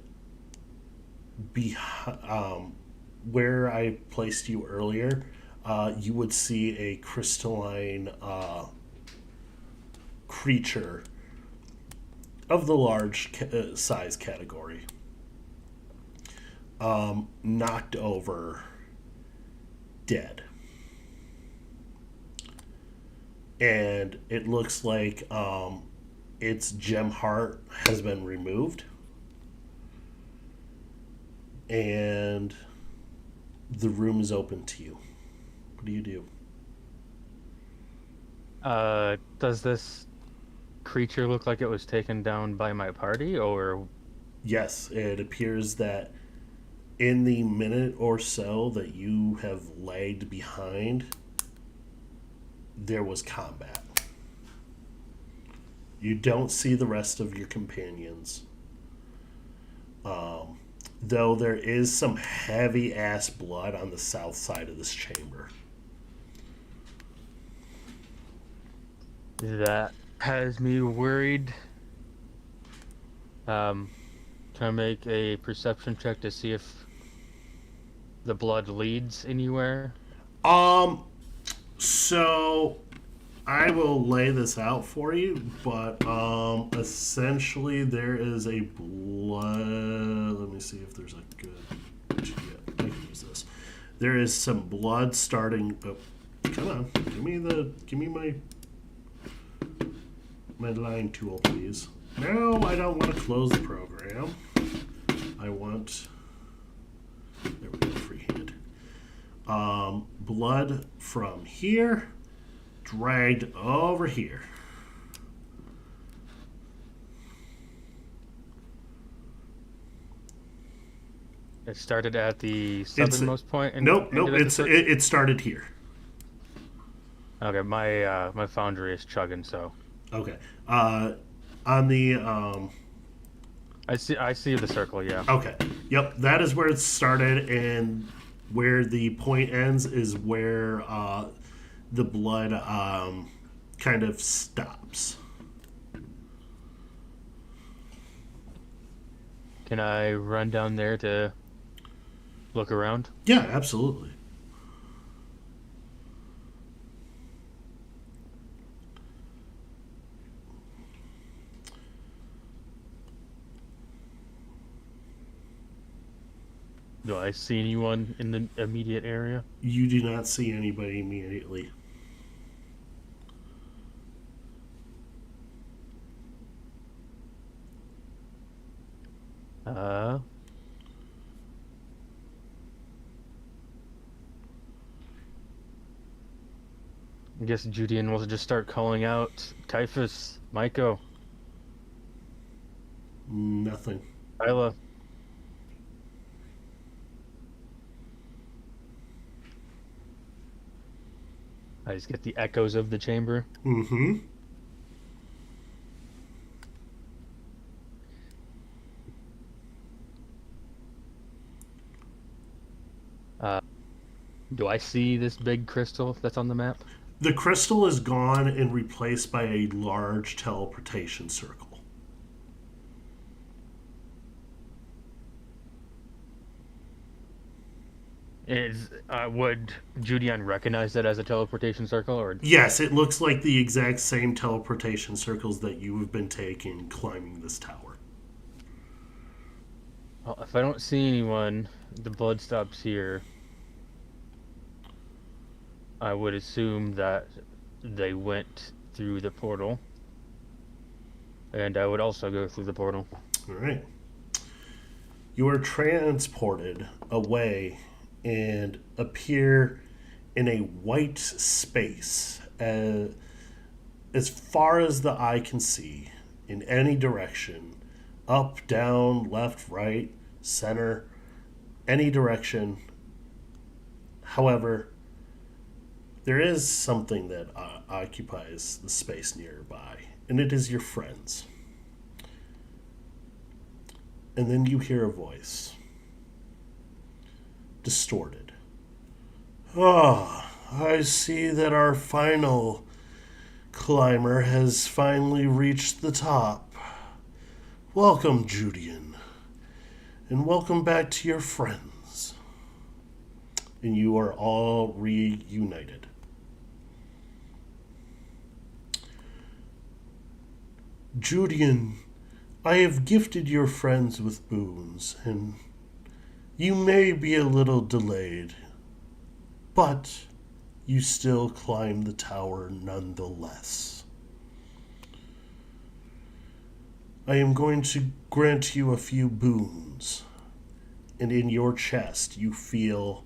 where I placed you earlier, you would see a crystalline creature of the large size category, knocked over, dead. And it looks like its gem heart has been removed. And the room is open to you. What do you do?
Does this creature look like it was taken down by my party, or?
Yes, it appears that in the minute or so that you have lagged behind, there was combat. You don't see the rest of your companions. Though there is some heavy ass blood on the south side of this chamber.
That has me worried. Can I make a perception check to see if the blood leads anywhere?
So I will lay this out for you, but essentially there is a blood. Let me see if there's a good. Yeah, I can use this. There is some blood starting. Oh, come on, give me my line tool, please. No, I don't want to close the program. I want. There we go, freehand. Blood from here dragged over here.
It started at the southernmost point.
Nope. It started here.
Okay, my foundry is chugging, so.
Okay. On the
I see the circle, yeah.
Okay. Yep, that is where it started, and where the point ends is where the blood kind of stops.
Can I run down there to look around?
Yeah, absolutely.
Do I see anyone in the immediate area?
You do not see anybody immediately.
I guess Judean will just start calling out Typhus, Myko,
Nothing.
Isla. I just get the echoes of the chamber.
Mm-hmm.
Do I see this big crystal that's on the map?
The crystal is gone and replaced by a large teleportation circle.
Would Judean recognize that as a teleportation circle, or?
Yes, it looks like the exact same teleportation circles that you have been taking climbing this tower.
Well, if I don't see anyone, the blood stops here. I would assume that they went through the portal. And I would also go through the portal.
All right. You are transported away and appear in a white space as far as the eye can see, in any direction, up, down, left, right, center, any direction. However, there is something that occupies the space nearby, and it is your friends. And then you hear a voice. Distorted. I see that our final climber has finally reached the top. Welcome, Judean. And welcome back to your friends. And you are all reunited. Judean, I have gifted your friends with boons, and you may be a little delayed, but you still climb the tower nonetheless. I am going to grant you a few boons, and in your chest you feel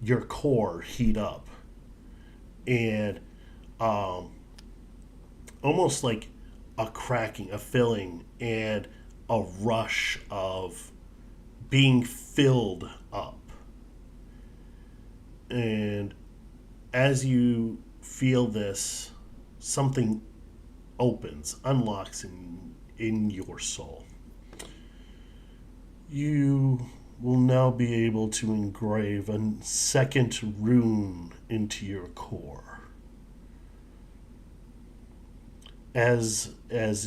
your core heat up, and almost like a cracking, a filling, and a rush of being filled up. And as you feel this, something opens, unlocks in your soul. You will now be able to engrave a second rune into your core. As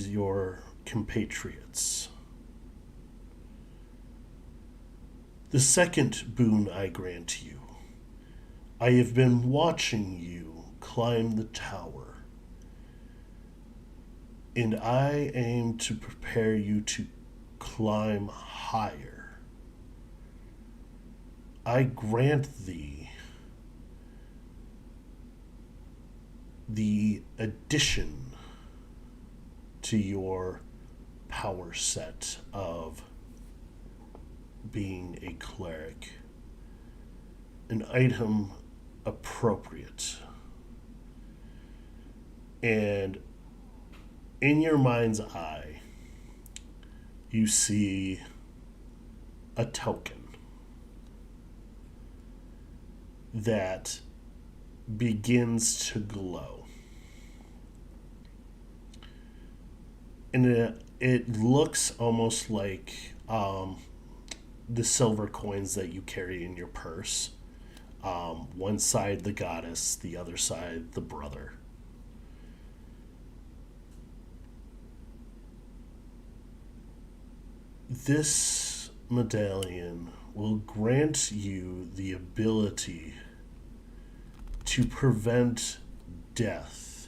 your compatriots. The second boon I grant you. I have been watching you climb the tower, and I aim to prepare you to climb higher. I grant thee the addition to your power set of being a cleric, an item appropriate. And in your mind's eye, you see a token that begins to glow. And it looks almost like the silver coins that you carry in your purse. One side the goddess, the other side the brother. This medallion will grant you the ability to prevent death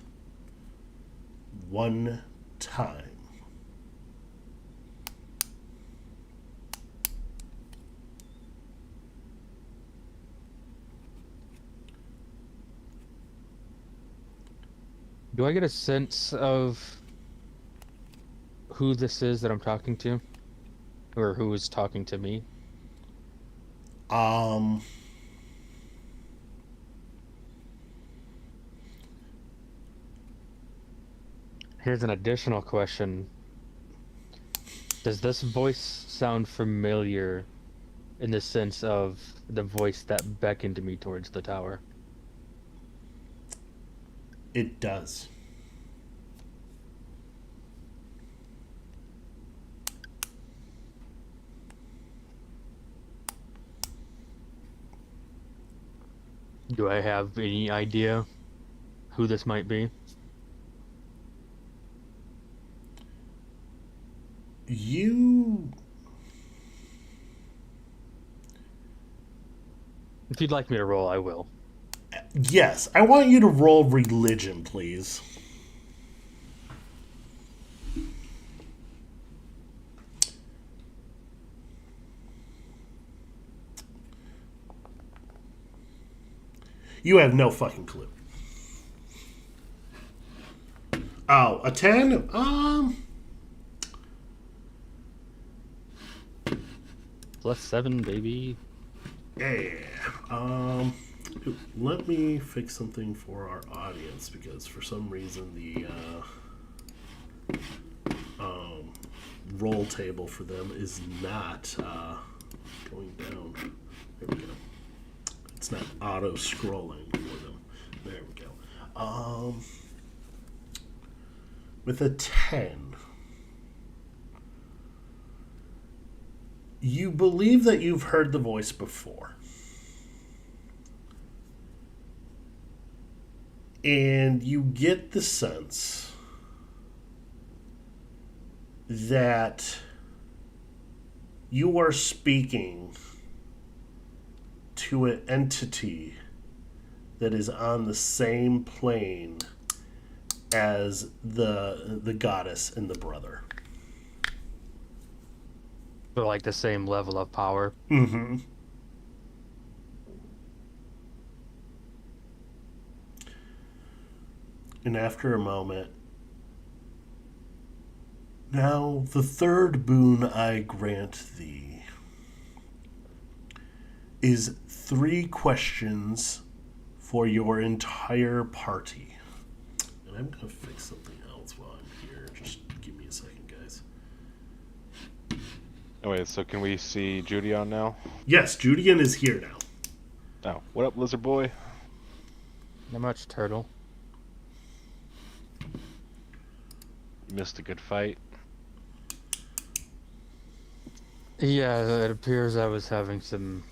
one time.
Do I get a sense of who this is that I'm talking to? Or who is talking to me? Here's an additional question. Does this voice sound familiar in the sense of the voice that beckoned me towards the tower?
It does.
Do I have any idea who this might be?
You...
If you'd like me to roll, I will.
Yes, I want you to roll religion, please. You have no fucking clue. Oh, a 10?
+7, baby.
Yeah. Let me fix something for our audience because for some reason the roll table for them is not going down. There we go. It's not auto scrolling for them. There we go. With a 10, you believe that you've heard the voice before. And you get the sense that you are speaking to an entity that is on the same plane as the goddess and the brother.
But like the same level of power.
Mm-hmm. And after a moment, now the third boon I grant thee is 3 questions for your entire party. And I'm going to fix something else while I'm here. Just give me a second, guys.
Oh, wait, so can we see Judeon now?
Yes, Judeon is here now.
Oh, what up, lizard boy?
Not much, turtle.
missed a good fight.
Yeah, it appears I was having some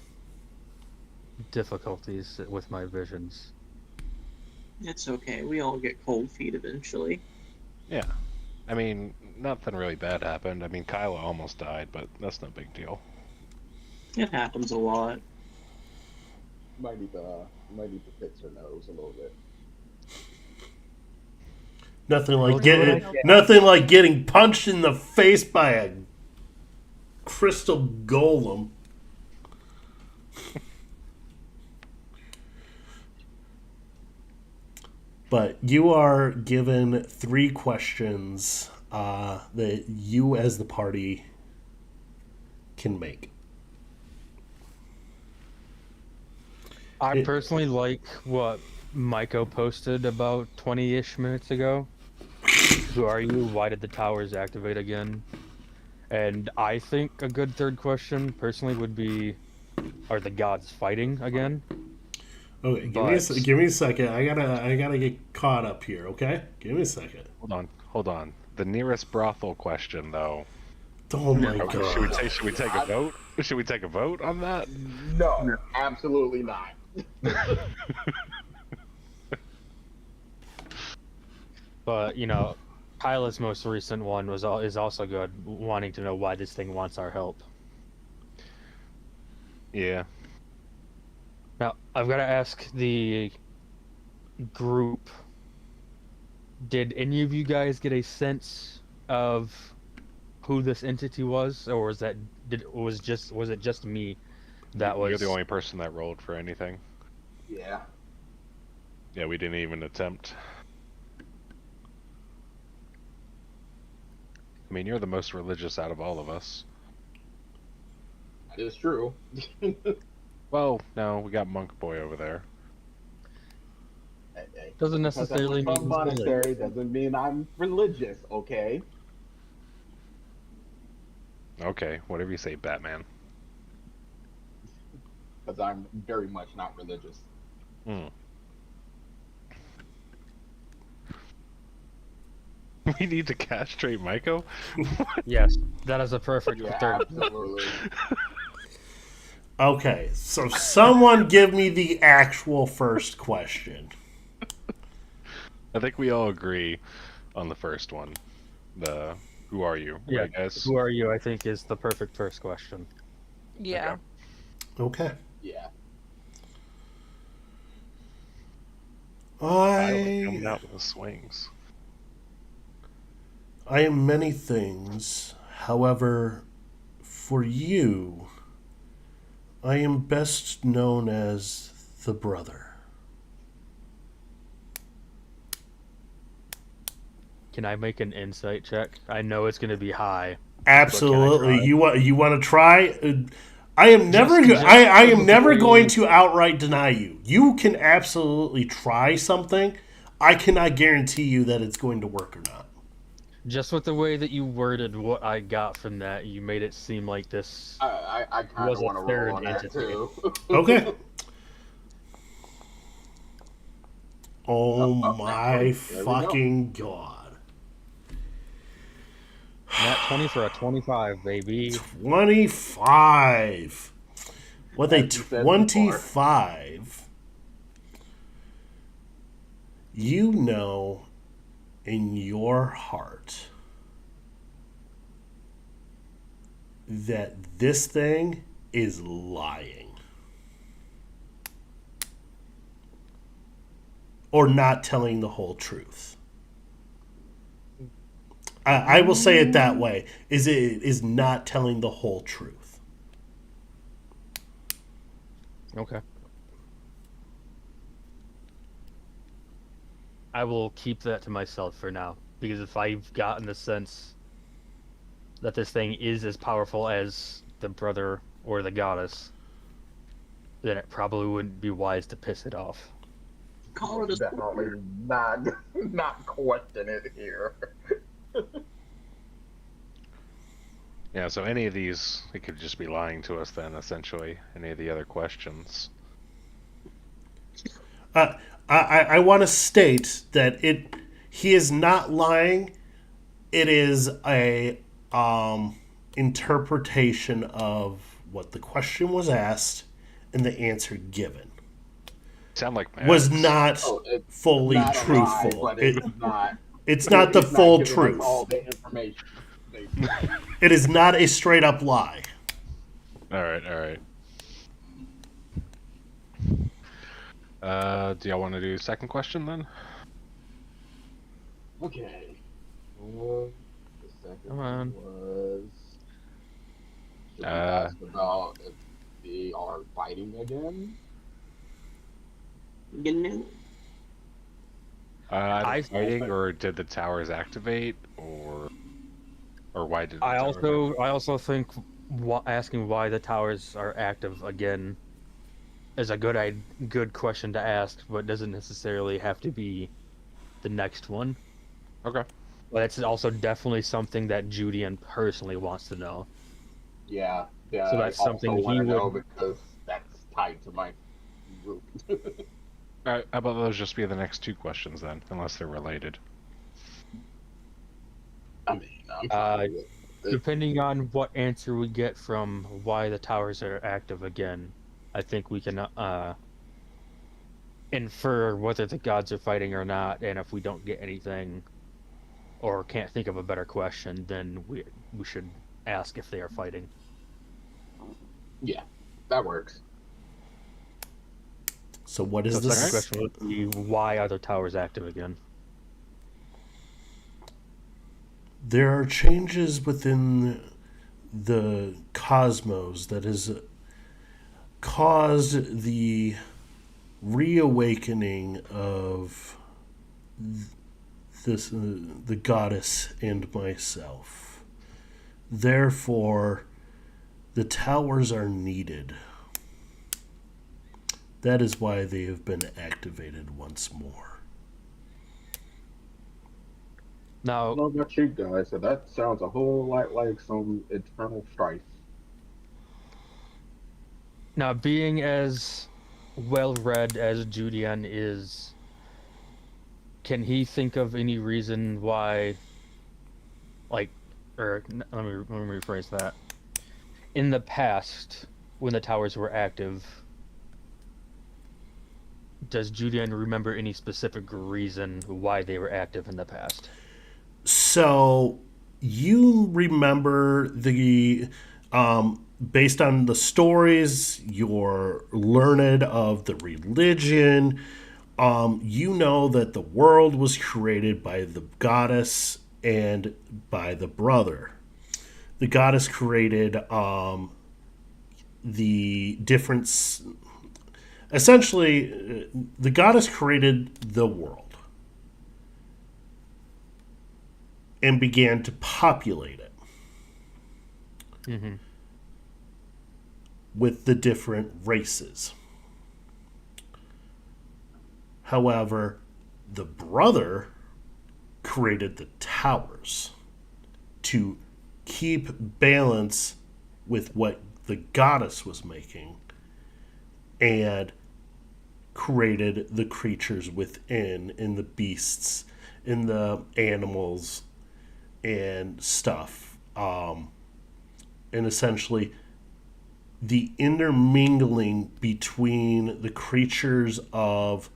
difficulties with my visions.
It's okay. We all get cold feet eventually.
Yeah. I mean, nothing really bad happened. I mean, Kyla almost died, but that's no big deal.
It happens a lot.
Might need to fix her nose a little bit.
Nothing like getting punched in the face by a crystal golem. But you are given 3 questions that you, as the party, can make.
I personally like what Maiko posted about 20-ish minutes ago. Who are you? Why did the towers activate again? And I think a good third question, personally, would be, are the gods fighting again?
Okay,
But
give me a second. I gotta get caught up here. Okay, give me a second.
Hold on. The nearest brothel question, though.
Oh my
Should we
god!
should we take a vote? Should we take a vote on that?
No, absolutely not.
But Kyla's most recent one is also good, wanting to know why this thing wants our help.
Yeah.
Now, I've got to ask the group, did any of you guys get a sense of who this entity was, or was it just me that was...
You're the only person that rolled for anything.
Yeah.
Yeah, we didn't even attempt. I mean, you're the most religious out of all of us.
That is true.
Well, no, we got Monk Boy over there.
Doesn't necessarily mean
From monastery doesn't mean I'm religious, okay?
Okay, whatever you say, Batman.
Because I'm very much not religious.
Hmm. We need to castrate Maiko?
Yes, that is a perfect
Yeah,
third.
absolutely.
Okay, so someone give me the actual first question.
I think we all agree on the first one. The who are you?
Yeah,
Right, guys?
who are you, I think, is the perfect first question.
Yeah.
Okay.
Yeah.
Coming out with the swings.
I am many things. However, for you, I am best known as the brother.
Can I make an insight check? I know it's going to be high.
Absolutely.
try?
You want to try? I am never I am never going to outright deny you. You can absolutely try something. I cannot guarantee you that it's going to work or not.
Just with the way that you worded what I got from that, you made it seem like this
I kind
was
of want to
a third
roll on that
entity.
too.
Okay. Oh
oh,
my
there we
fucking god.
Nat 20 for a 25, baby.
25. With a
As you said
25, you know in your heart that this thing is lying. Or not telling the whole truth. I will say it that way. It is not telling the whole truth.
Okay. I will keep that to myself for now, because if I've gotten the sense that this thing is as powerful as the brother or the goddess, then it probably wouldn't be wise to piss it off.
Call it a
Definitely not question it here.
Yeah, so any of these, it could just be lying to us then, essentially. Any of the other questions.
I want to state that he is not lying. It is a interpretation of what the question was asked and the answer given.
Sound like my
Was
ex.
not
Oh, it's
fully
not a lie,
truthful.
but it's not.
It's not the
It's not
full
giving us
truth.
all the information. Basically.
It is not a straight up lie.
All right, all right. Do y'all want to do second question then?
Okay. The second
Come
one
on.
was. Should we
Uh,
ask about if they are fighting again?
You know?
I-
fighting, or did the towers activate, or why did the
I
towers activate?
also think asking why the towers are active again is a good question to ask, but doesn't necessarily have to be the next one.
Okay.
But it's also definitely something that Julian personally wants to know.
Yeah. Yeah.
So
I
that's
also
something
want
he
to know
would.
because that's tied to my group.
All right. How about those just be the next two questions then, unless they're related?
I mean, I'm
Uh,
fine with it.
Depending on what answer we get from why the towers are active again, I think we can infer whether the gods are fighting or not. And if we don't get anything, or can't think of a better question, then we should ask if they are fighting.
Yeah, that works.
So what is
So the
this?
second question would be, why are the towers active again?
There are changes within the cosmos that has caused the reawakening of the goddess and myself. Therefore, the towers are needed. That is why they have been activated once more.
I
Now,
don't know about you guys, so that sounds a whole lot like some internal strife.
being as well read as Julian is, can he think of any reason why, like, let me rephrase that. In the past, when the towers were active, does Julian remember any specific reason why they were active in the past?
So you remember based on the stories, you're learned of the religion. You know that the world was created by the goddess and by the brother. The goddess created the different. Essentially, the goddess created the world and began to populate it
Mm-hmm.
with the different races. However, the brother created the towers to keep balance with what the goddess was making and created the creatures within, and the beasts, and the animals and stuff. And essentially, the intermingling between the creatures of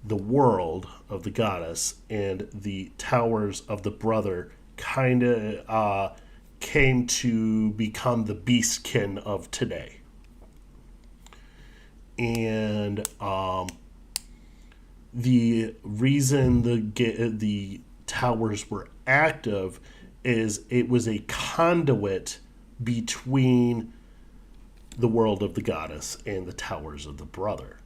the world of the goddess and the towers of the brother kind of came to become the beastkin of today. And the reason the towers were active is it was a conduit between the world of the goddess and the towers of the brother.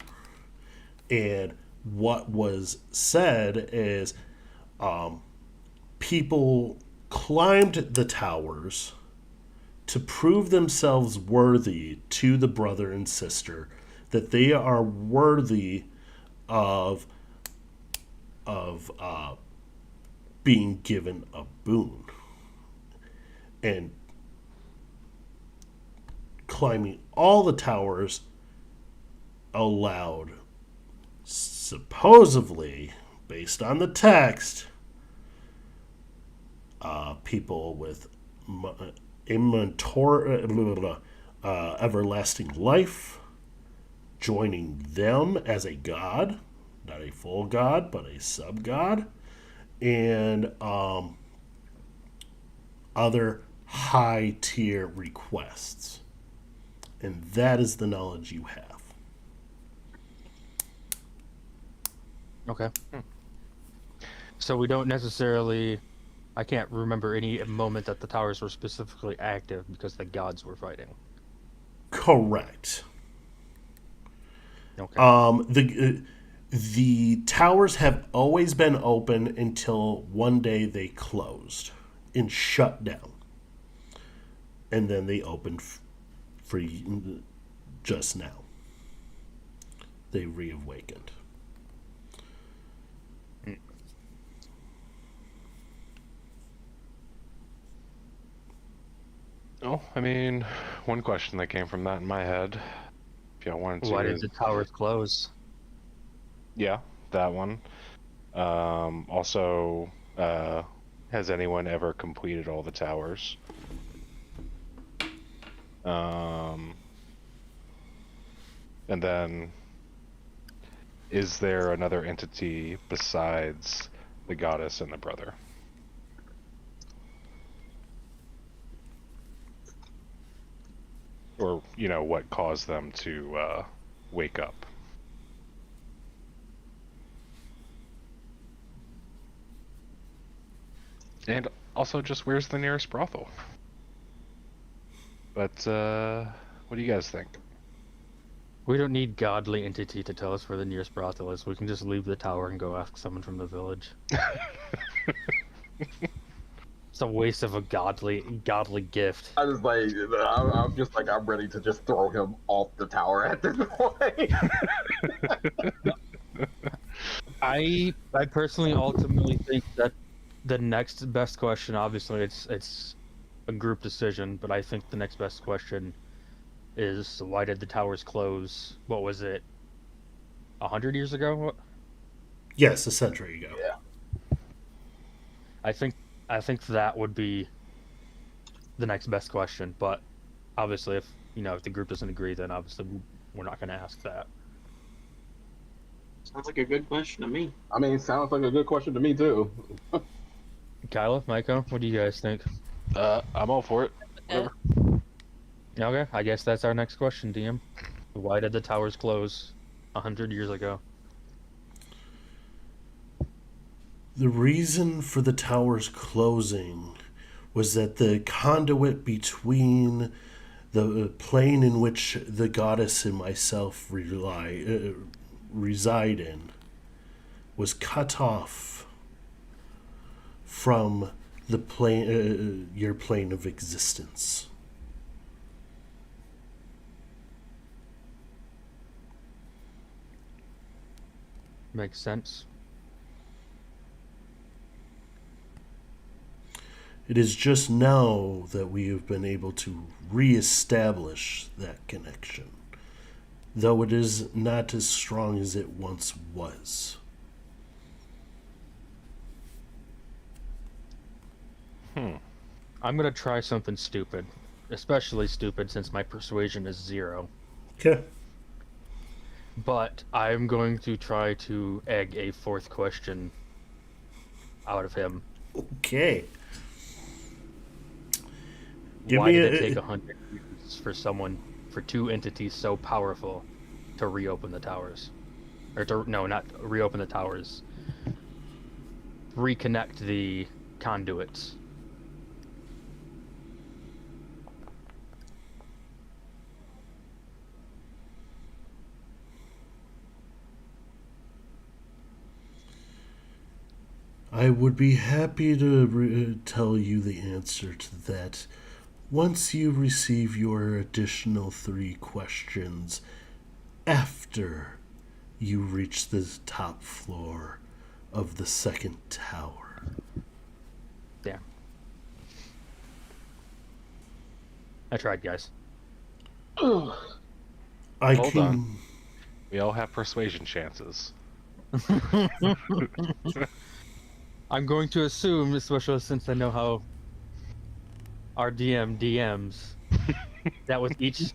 And what was said is people climbed the towers to prove themselves worthy to the brother and sister, that they are worthy of being given a boon. And climbing all the towers allowed, supposedly, based on the text, people with everlasting life, joining them as a god, not a full god, but a sub god, and other high tier requests. And that is the knowledge you have.
Okay. So we don't necessarily. I can't remember any moment that the towers were specifically active because the gods were fighting.
Correct.
Okay.
The towers have always been open until one day they closed and shut down, and then they opened for just now. They reawakened.
Oh, I mean, one question that came from that in my head. If y'all wanted to.
Why did the towers close?
Yeah, that one. Also, has anyone ever completed all the towers? And then, is there another entity besides the goddess and the brother? Or, what caused them to wake up? And also, just where's the nearest brothel? But, what do you guys think?
We don't need godly entity to tell us where the nearest brothel is. We can just leave the tower and go ask someone from the village. It's a waste of a godly gift.
I was like, I'm just like, I'm ready to just throw him off the tower at this point.
I personally ultimately think that the next best question, obviously it's a group decision, but I think the next best question is why did the towers close? What was it? 100 years ago?
Yes, a century ago.
Yeah.
I think that would be the next best question, but obviously if the group doesn't agree, then obviously we're not going to ask that.
Sounds like a good question to me.
I mean, sounds like a good question to me too.
Kyla, Maiko, what do you guys think?
I'm all for it. Whatever.
Okay, I guess that's our next question, DM. Why did the towers close 100 years ago?
The reason for the towers closing was that the conduit between the plane in which the goddess and myself reside in was cut off from the plane, your plane of existence.
Makes sense.
It is just now that we have been able to reestablish that connection, though it is not as strong as it once was.
I'm gonna try something stupid, especially stupid since my persuasion is 0.
Okay.
But I'm going to try to egg a 4th question out of him.
Okay.
Why did it take 100 years for 2 entities so powerful to reopen the towers? Not reopen the towers. Reconnect the conduits.
I would be happy to tell you the answer to that once you receive your additional 3 questions after you reach the top floor of the 2nd tower.
Damn. I tried, guys.
I
Hold
can.
on. We all have persuasion chances.
I'm going to assume, especially since I know how our DM DMs, that with each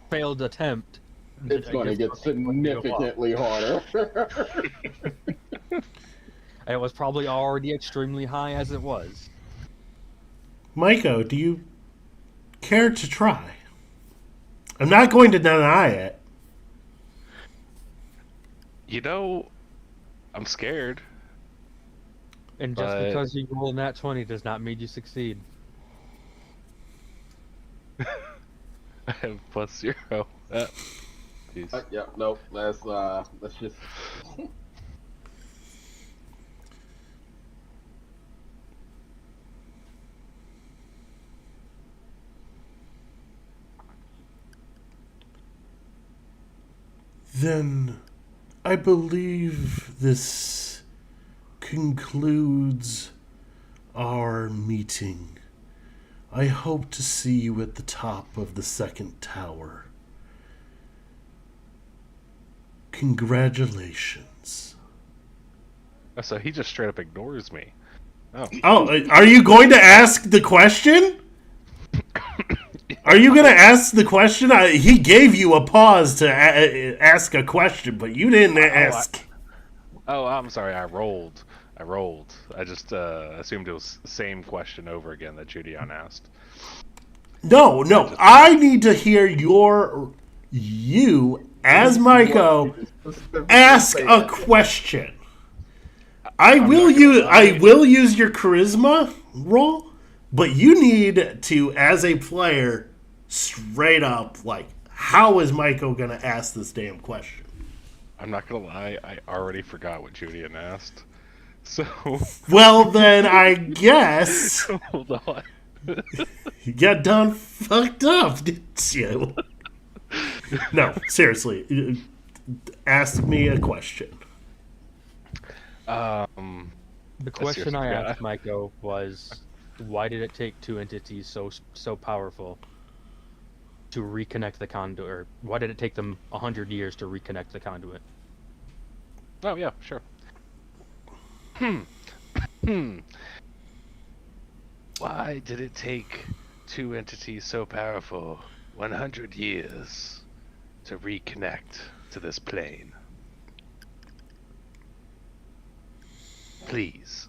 failed attempt,
It's
a
going to get
difficulty would go up.
significantly harder.
It was probably already extremely high as it was.
Maiko, do you care to try? I'm not going to deny it.
You know, I'm scared.
And just
But-
because you roll nat 20 does not mean you succeed.
I have +0. Jeez.
Yeah, nope. Let's just.
Then I believe this concludes our meeting. I hope to see you at the top of the second tower. Congratulations.
So he just straight up ignores me. Oh.
Oh, are you going to ask the question? Are you going to ask the question? He gave you a pause to ask a question, but you didn't ask.
Oh, I'm sorry. I rolled. I just assumed it was the same question over again that Judeon asked.
No. I need to hear you as Maiko ask a question. I will use your charisma roll, but you need to, as a player, straight up, like, how is Maiko going to ask this damn question?
I'm not gonna lie. I already forgot what Judeon asked. So.
Well, then I guess
Hold on.
you got done fucked up, didn't you? No, seriously. Ask me a question.
The
That's
question I
yours,
asked Maiko was, why did it take two entities so powerful to reconnect the conduit? Or why did it take them 100 years to reconnect the conduit?
Oh yeah, sure. Why did it take two entities so powerful 100 years to reconnect to this plane? Please.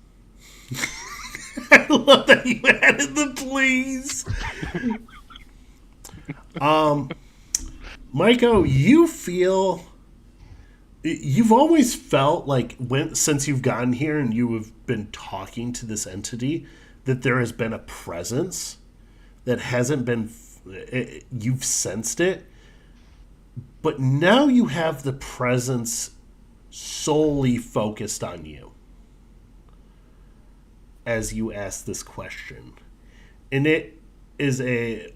I love that you added the please. Maiko, you've always felt like since you've gotten here and you have been talking to this entity, that there has been a presence that hasn't been, you've sensed it, but now you have the presence solely focused on you as you ask this question. And it is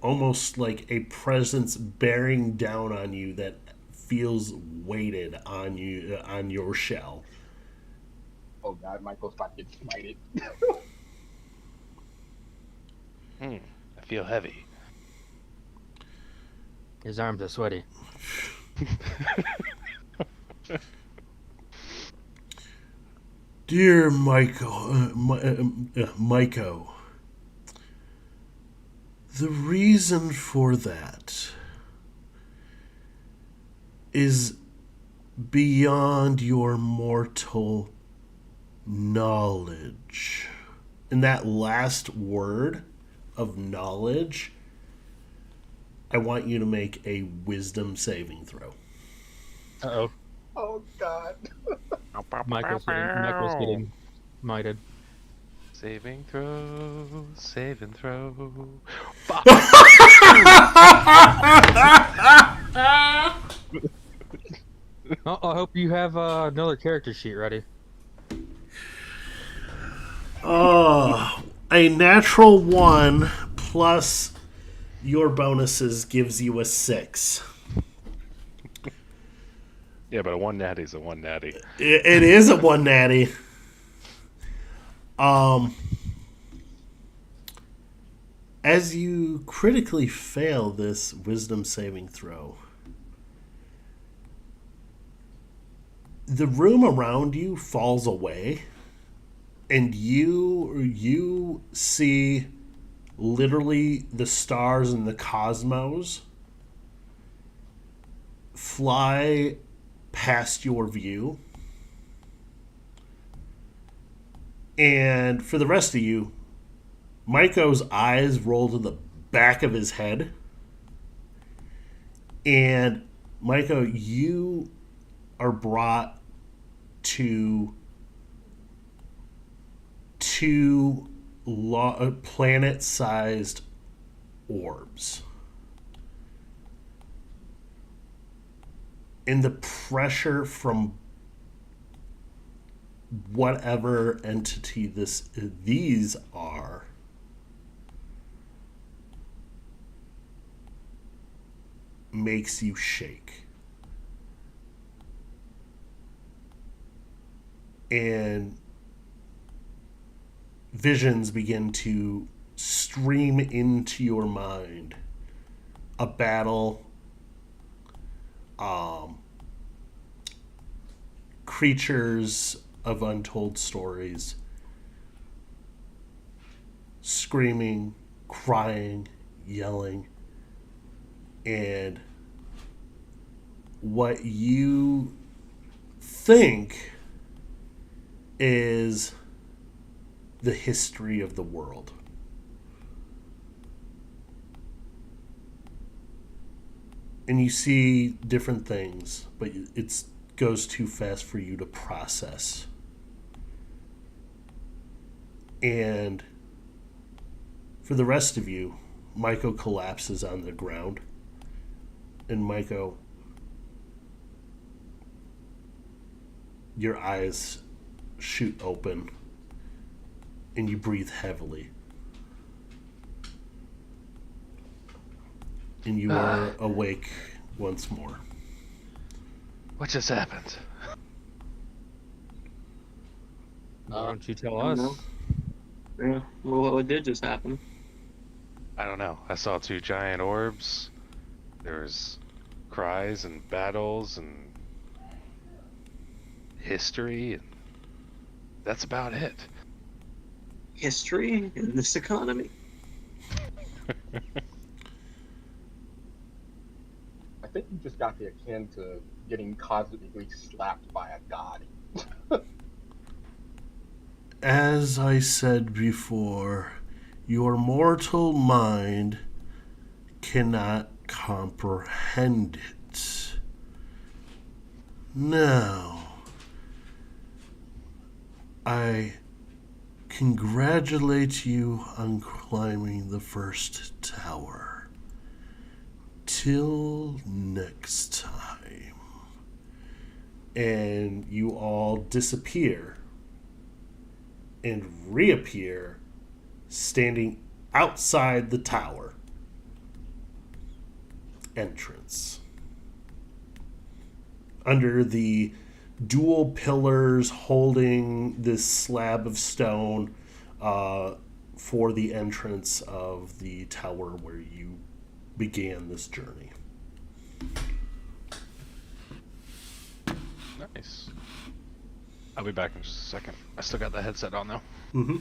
almost like a presence bearing down on you that feels weighted on you, on your shell.
Oh God, Michael's about to get smited.
I feel heavy.
His arms are sweaty.
Dear Maiko, the reason for that is beyond your mortal knowledge. And that last word of knowledge, I want you to make a wisdom saving throw.
Uh-oh.
Oh God.
Michael's getting mited.
Saving throw, save and throw.
Oh, I hope you have another character sheet ready.
A natural 1 plus your bonuses gives you a 6.
Yeah, but a one natty's a one natty.
It is a 1 natty. As you critically fail this wisdom saving throw, the room around you falls away, and you see literally the stars in the cosmos fly past your view. And for the rest of you, Maiko's eyes roll to the back of his head. And Maiko, you are brought to two planet-sized orbs. And the pressure from whatever entity these are makes you shake. And visions begin to stream into your mind. A battle, creatures of untold stories, screaming, crying, yelling, and what you think is the history of the world. And you see different things, but it goes too fast for you to process. And for the rest of you, Maiko collapses on the ground. And Maiko, your eyes shoot open and you breathe heavily. And you are awake once more.
What just happened?
Why don't you tell
I
us?
don't know. Yeah. Well, what did just happen?
I don't know. I saw two giant orbs. There's cries and battles and history, and that's about it.
History in this economy.
I think you just got the akin to getting cosmically slapped by a god.
As I said before, your mortal mind cannot comprehend it. Now, I congratulate you on climbing the first tower. Till next time. And you all disappear and reappear standing outside the tower entrance. Under the dual pillars holding this slab of stone for the entrance of the tower where you began this journey.
Nice. I'll be back in just a second. I still got the headset on though.
Mm-hmm.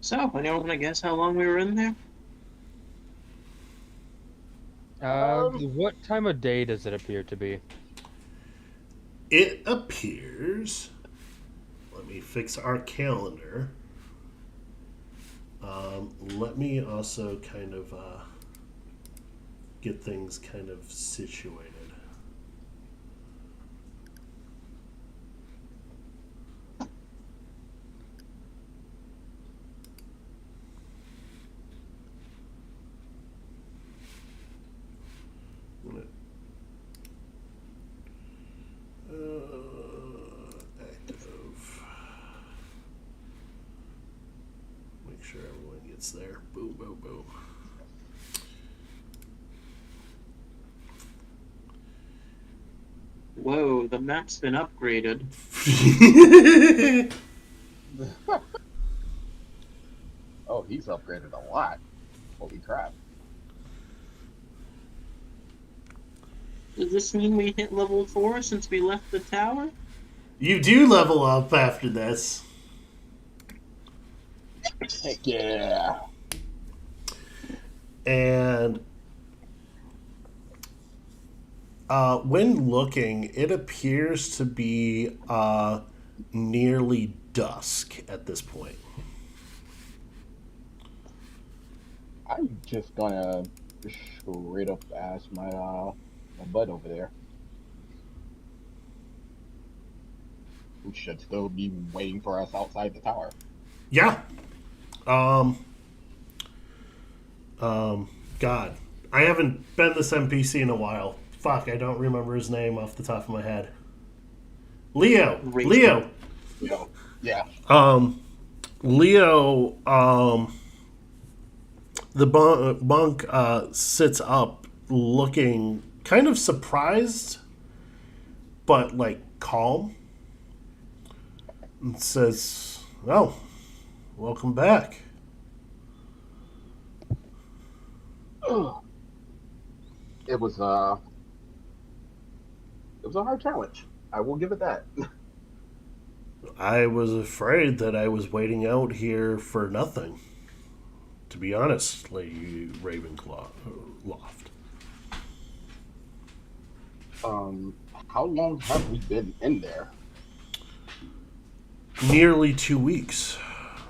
So, anyone want to guess how long we were in there?
What time of day does it appear to be?
It appears. Let me fix our calendar. Let me also kind of get things kind of situated. Active. Make sure everyone gets there. Boom, boom, boom.
Whoa, the map's been upgraded.
Oh, he's upgraded a lot. Holy crap.
Does this mean we hit level 4 since we left the tower?
You do level up after this.
Heck yeah.
And when looking, it appears to be nearly dusk at this point.
I'm just gonna straight up ask my my bud over there, who should still be waiting for us outside the tower.
Yeah. Um, God. I haven't been this NPC in a while. Fuck, I don't remember his name off the top of my head. Leo.
Rachel.
Leo.
You know, yeah.
Leo, the monk sits up looking kind of surprised, but like calm, and says, "Oh, welcome back."
It was a hard challenge. I will give it that.
I was afraid that I was waiting out here for nothing. To be honest, Lady Ravenclaw Loft.
How long have we been in there?
Nearly 2 weeks.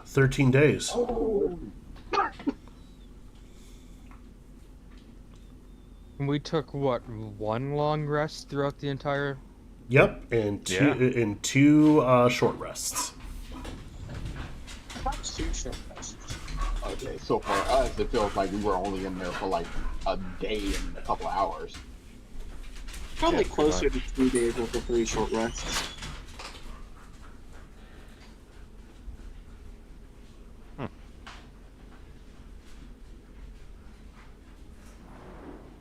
13 days.
Oh.
We took what, one long rest throughout the entire.
Yep, and two short rests.
Okay, so for us, it feels like we were only in there for like a day and a couple of hours.
Probably
Yeah,
closer to 2 days with the 3 short rests.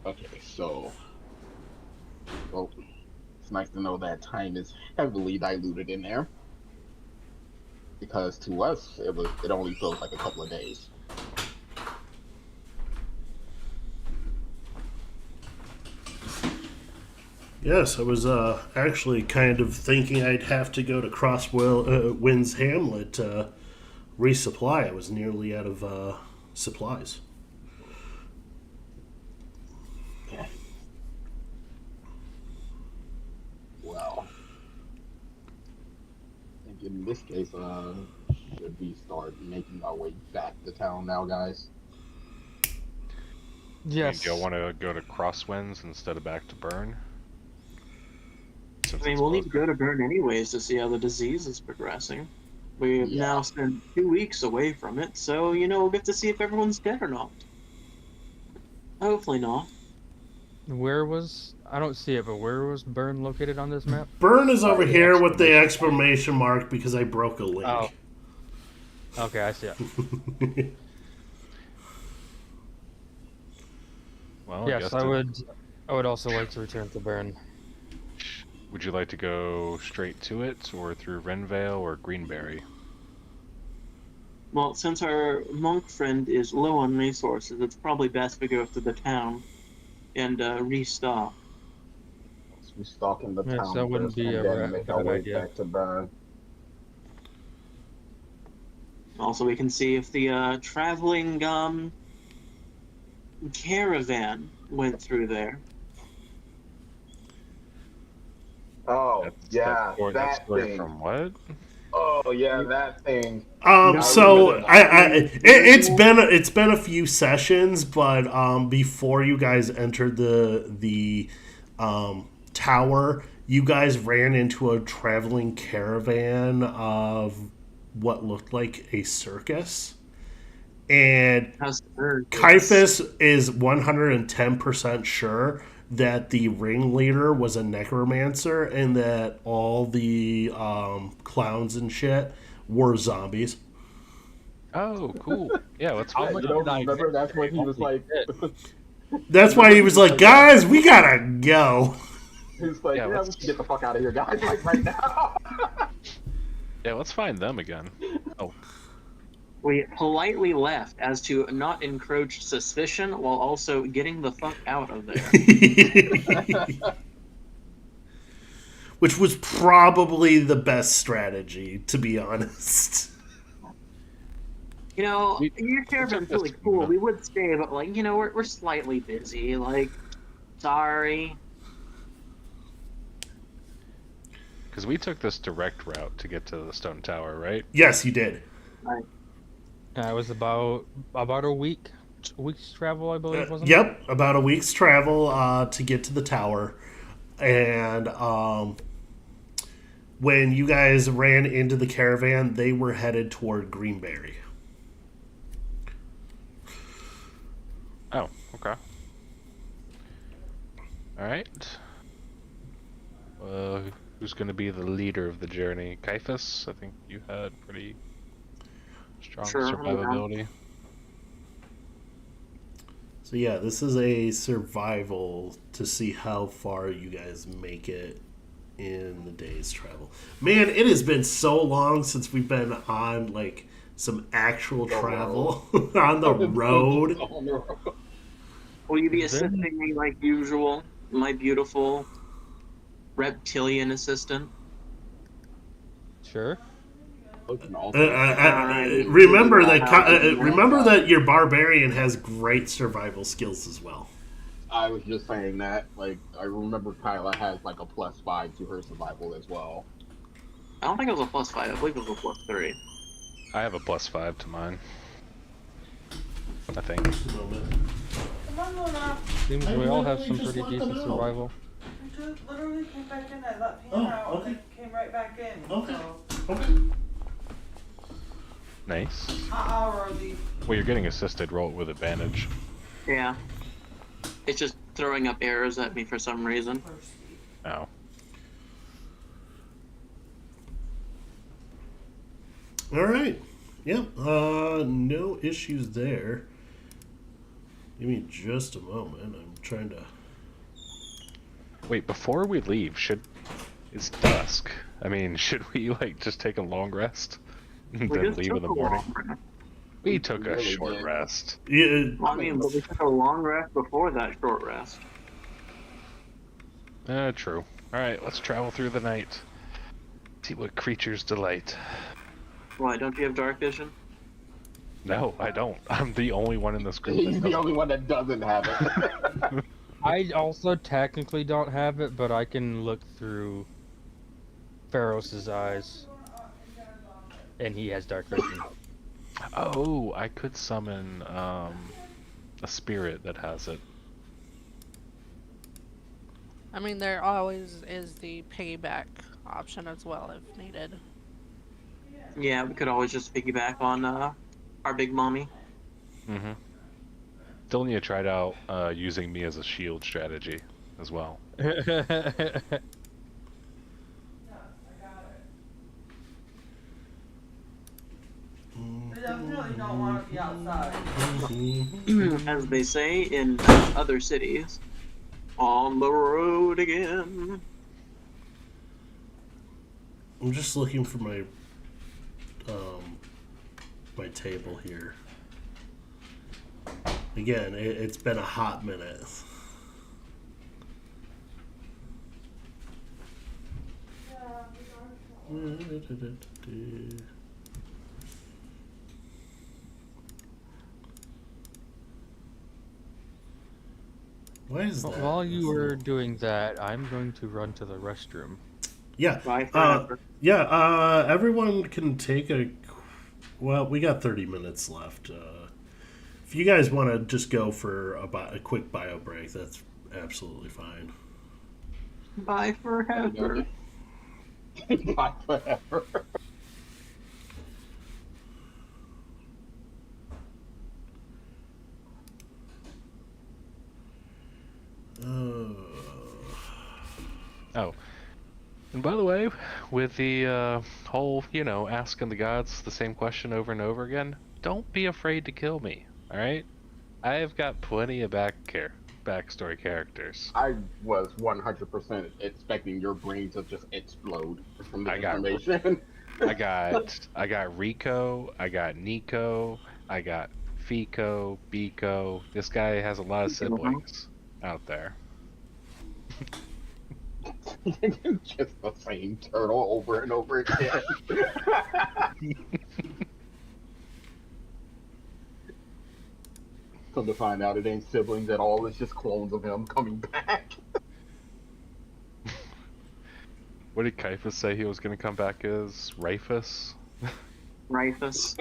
Okay, so, well, it's nice to know that time is heavily diluted in there, because to us it only feels like a couple of days.
Yes, I was actually kind of thinking I'd have to go to Crosswinds Hamlet to resupply. I was nearly out of supplies.
Well, I think in this case, should we start making our way back to town now, guys?
Yes.
Do you want to go to Crosswinds instead of back to Burn?
I mean, we'll need to go to Burn anyways to see how the disease is progressing. We've now spent 2 weeks away from it, so, we'll get to see if everyone's dead or not. Hopefully not.
I don't see it, but where was Burn located on this map?
Burn is over here with the exclamation mark because I broke a link.
Oh. Okay, I see it.
Well,
Yes, I would also like to return to Burn.
Would you like to go straight to it, or through Renvale or Greenberry?
Well, since our monk friend is low on resources, it's probably best we go to the town and restock.
We stalk in the
Yes,
town
that wouldn't
first,
be
and
a
then make our
bad
way
idea.
back to Burn.
Also, we can see if the traveling caravan went through there.
Oh,
That's
that
story
thing.
from what?
Oh, yeah, that thing.
So it's been a few sessions, but before you guys entered the tower, you guys ran into a traveling caravan of what looked like a circus, and Caiaphas is 110% sure that the ringleader was a necromancer and that all the clowns and shit were zombies.
Oh, cool. Yeah, let's
I remember that's when he was like...
That's why he was like, guys, we gotta go.
He was like, we should get the fuck out of here, guys, like right now.
Yeah, let's find them again. Oh.
We politely left as to not encroach suspicion while also getting the fuck out of there.
which was probably the best strategy, to be honest.
You know,
We-
your caravan's really
this-
cool. We would stay, but like, you know, we're slightly busy. Like, sorry.
Because we took this direct route to get to the stone tower, right?
Yes, you did.
It was about a week's travel, I believe, wasn't it?
Yep, about a week's travel to get to the tower, and when you guys ran into the caravan, they were headed toward Greenberry.
Oh, okay. All right. Who's going to be the leader of the journey? Caiaphas, I think you had pretty strong
Sure,
survivability.
So yeah, this is a survival to see how far you guys make it in the day's travel. Man, it has been so long since we've been on like some actual travel on the road.
On the road.
Will you be assisting me like usual, my beautiful reptilian assistant?
Sure.
Remember that your barbarian has great survival skills as well.
I was just saying that. Like, I remember Kyla has like a +5 to her survival as well.
I don't think it was a +5. I believe it was a +3.
I have a +5 to mine. I think.
Come on, Luna.
Seems
I
we all have
literally
some
just
pretty
let them
decent
out.
survival.
I just literally came back in. I let Pam
Oh,
out
okay.
and came right back in.
Okay.
So,
Okay.
Nice.
Rosie.
Well, you're getting assisted. Roll it with advantage.
Yeah. It's just throwing up arrows at me for some reason.
Thirsty.
Oh.
All right. Yep. No issues there. Give me just a moment. I'm trying to.
Wait, before we leave, it's dusk. I mean, should we like just take a long rest and
We
then
just
leave
took
in the
a
morning?
long rest.
We took a
really
short
did.
rest.
Yeah.
Well, I mean, but we took a long rest before that short rest.
True. All right, let's travel through the night. See what creatures delight.
Why, don't you have dark vision?
No, I don't. I'm the only one in this group.
He's
that
the
doesn't.
only one that doesn't have it.
I also technically don't have it, but I can look through Pharos' eyes, and he has dark vision.
Oh, I could summon a spirit that has it.
I mean, there always is the piggyback option as well if needed.
Yeah, we could always just piggyback on our big mommy.
Mm-hmm. Still need to try it out using me as a shield strategy as well.
I definitely don't want to be outside.
As they say in other cities. On the road again.
I'm just looking for my my table here. Again, it's been a hot minute. Why is that?
While you were doing that, I'm going to run to the restroom.
Yeah.
Bye forever.
Everyone can take a. Well, we got 30 minutes left. If you guys want to just go for a quick bio break, that's absolutely fine.
Bye forever.
Bye forever.
Oh. And by the way, with the whole, asking the gods the same question over and over again, don't be afraid to kill me, alright? I've got plenty of backstory characters.
I was 100% expecting your brain to just explode from the
I got-
information.
I got Rico, I got Nico, I got Fico, Biko. This guy has a lot of siblings out there.
Just the same turtle over and over again. Come to find out, it ain't siblings at all. It's just clones of him coming back.
What did Caiaphas say he was going to come back as? Rufus?
Rifus.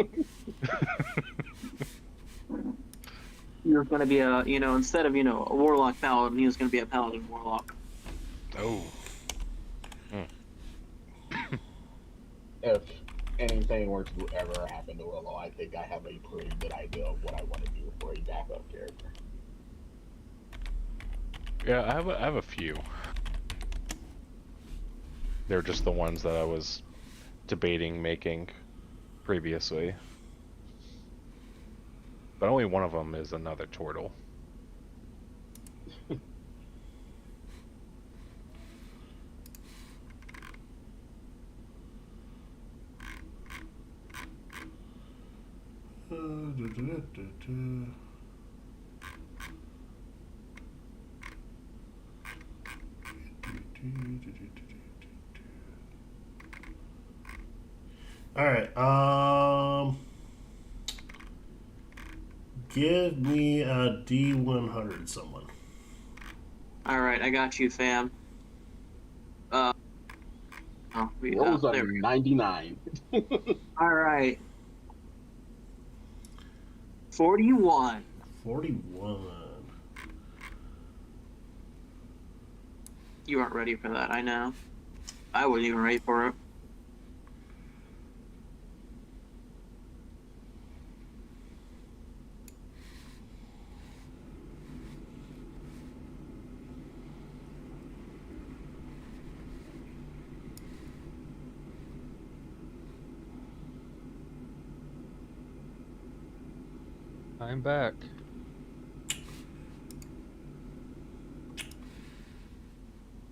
He was going to be a, instead of, a warlock paladin, he was going to be a paladin warlock.
Oh.
If anything were to ever happen to Willow, I think I have a pretty good idea of what I want to do for a backup character.
Yeah, I have a few. They're just the ones that I was debating making previously. But only one of them is another turtle.
All right. Give me a D100, someone.
All right, I got you, fam. Oh,
Rolls
there
under
we go.
99.
All right. 41.
41.
You aren't ready for that, I know. I wasn't even ready for it.
I'm back.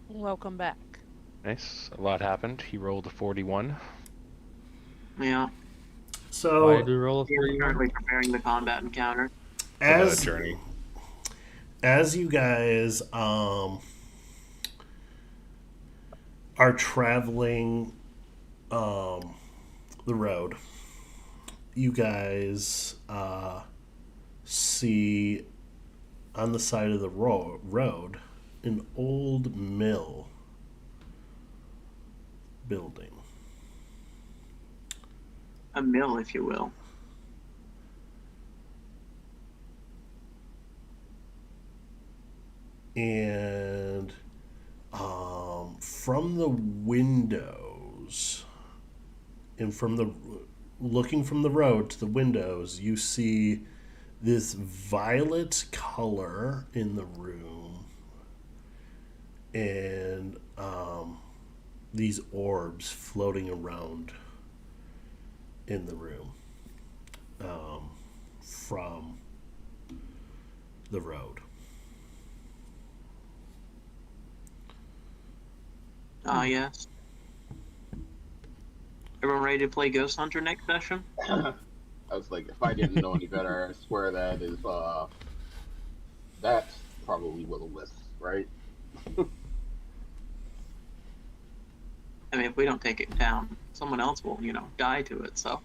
Welcome back.
Nice. A lot happened. He rolled a 41.
Yeah.
Why
So
do you roll a
He is
41?
currently preparing the combat encounter.
For the
as
journey.
as you guys are traveling the road, you guys see on the side of the road an old mill building.
A mill, if you will.
And from the windows, and looking from the road to the windows, you see this violet color in the room, and these orbs floating around in the room from the road.
Yes. Everyone ready to play Ghost Hunter next session?
I was like, if I didn't know any better, I swear that is, that's probably Will-O-Wisp, right?
I mean, if we don't take it down, someone else will, die to it, so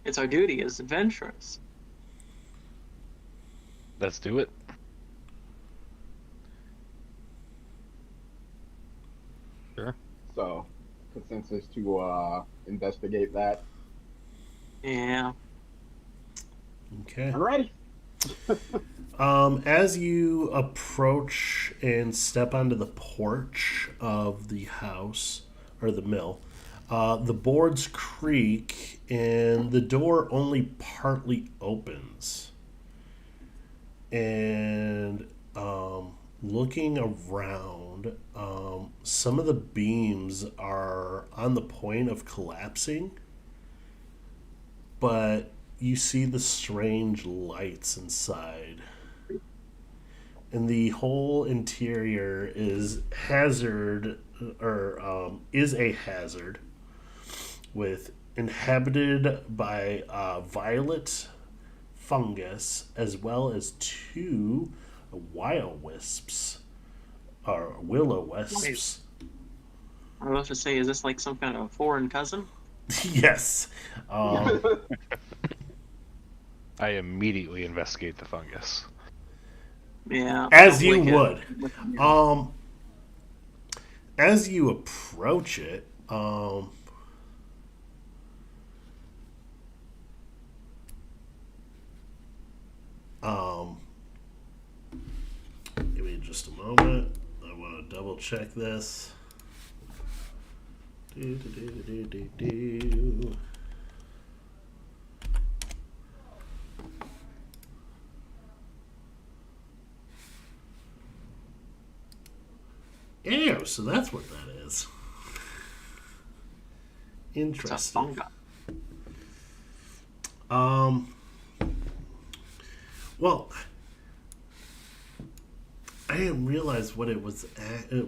it's our duty as adventurers.
Let's do it.
Sure.
So, consensus to investigate that.
Yeah.
Okay.
I'm ready.
As you approach and step onto the porch of the house, or the mill, the boards creak and the door only partly opens. And looking around, some of the beams are on the point of collapsing, but you see the strange lights inside. And the whole interior is is a hazard, with inhabited by violet fungus as well as two wild wisps or willow wisps
I was about to say, is this like some kind of foreign cousin?
Yes.
I immediately investigate the fungus.
Yeah.
As
don't
you
lick it.
would. As you approach it, give me just a moment. I want to double check this. Do. Ew, so that's what that is.
It's a
Interesting.
fungi.
Well, I didn't realize what it was.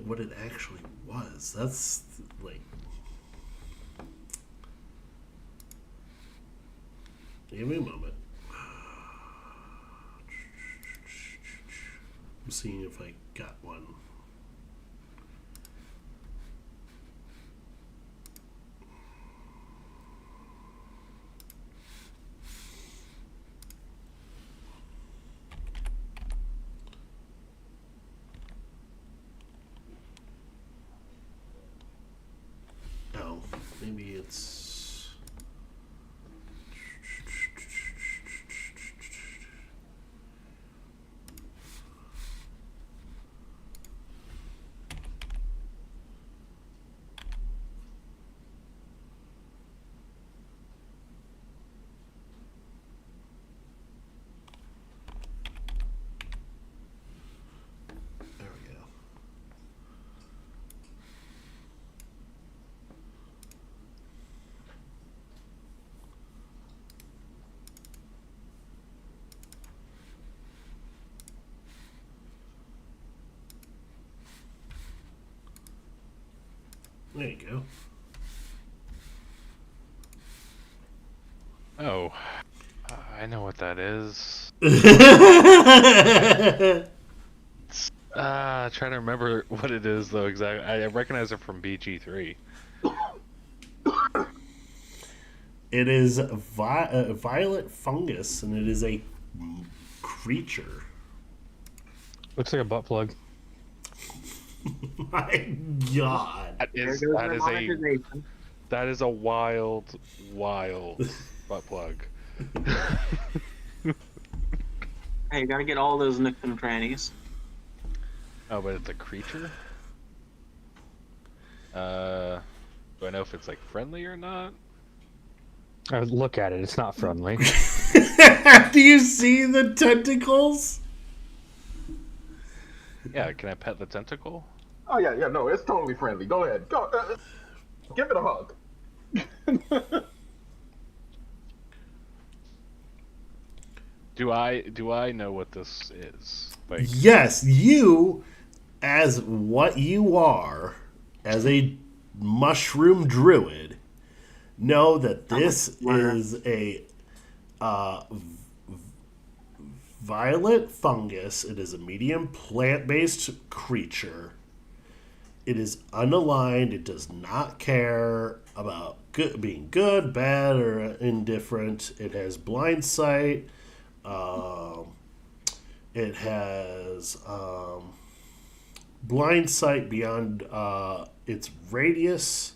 What it actually was. That's like. Give me a moment. I'm seeing if I got one. Oh, maybe it's. There we go. There you go.
Oh, I know what that is. Trying to remember what it is though exactly. I recognize it from BG3.
It is a violet fungus, and it is a creature.
Looks like a butt plug.
My God.
There goes my
That
monetization.
is a wild butt plug.
Hey, you gotta get all those nooks and crannies.
Oh, but it's a creature? Do I know if it's like friendly or not?
Look at it. It's not friendly.
Do you see the tentacles?
Yeah, can I pet the tentacle?
Oh yeah, no, it's totally friendly. Go ahead, go, give it a hug.
Do I know what this is? Like,
Yes, you, as what you are, as a mushroom druid, know that this is a violet fungus. It is a medium plant-based creature. It is unaligned. It does not care about being good, bad, or indifferent. It has blind sight. It has blind sight beyond its radius.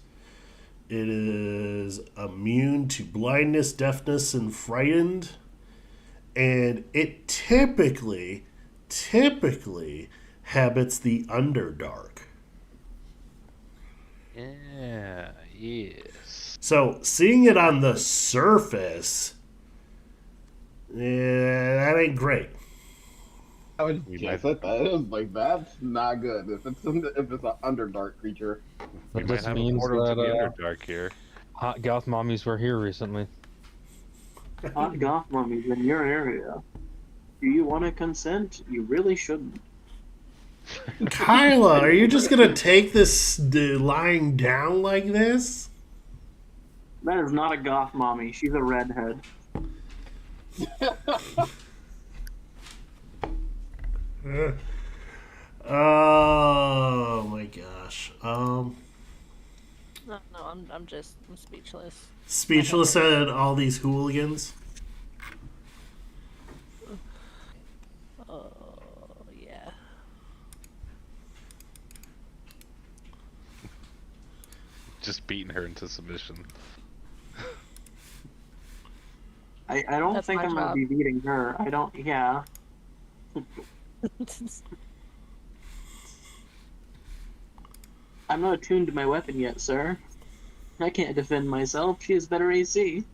It is immune to blindness, deafness, and frightened. And it typically habits the Underdark.
yeah, yes.
So seeing it on the surface, that ain't great.
I was
We
just
might-
said that. It was like that's not good. If it's an underdark creature.
We
But
might
this
have a
means
portal to
that
the Underdark here.
hot goth mommies were here recently.
Hot goth mummies in your area. Do you want to consent? You really shouldn't.
Kyla, are you just gonna take this lying down like this?
That is not a goth mommy. She's a redhead.
Oh my gosh.
No, I'm speechless.
Speechless at all these hooligans.
Oh yeah.
Just beating her into submission.
I don't
That's
think
my
I'm gonna
job.
be beating her. I don't. Yeah. I'm not attuned to my weapon yet, sir. I can't defend myself. She has better AC.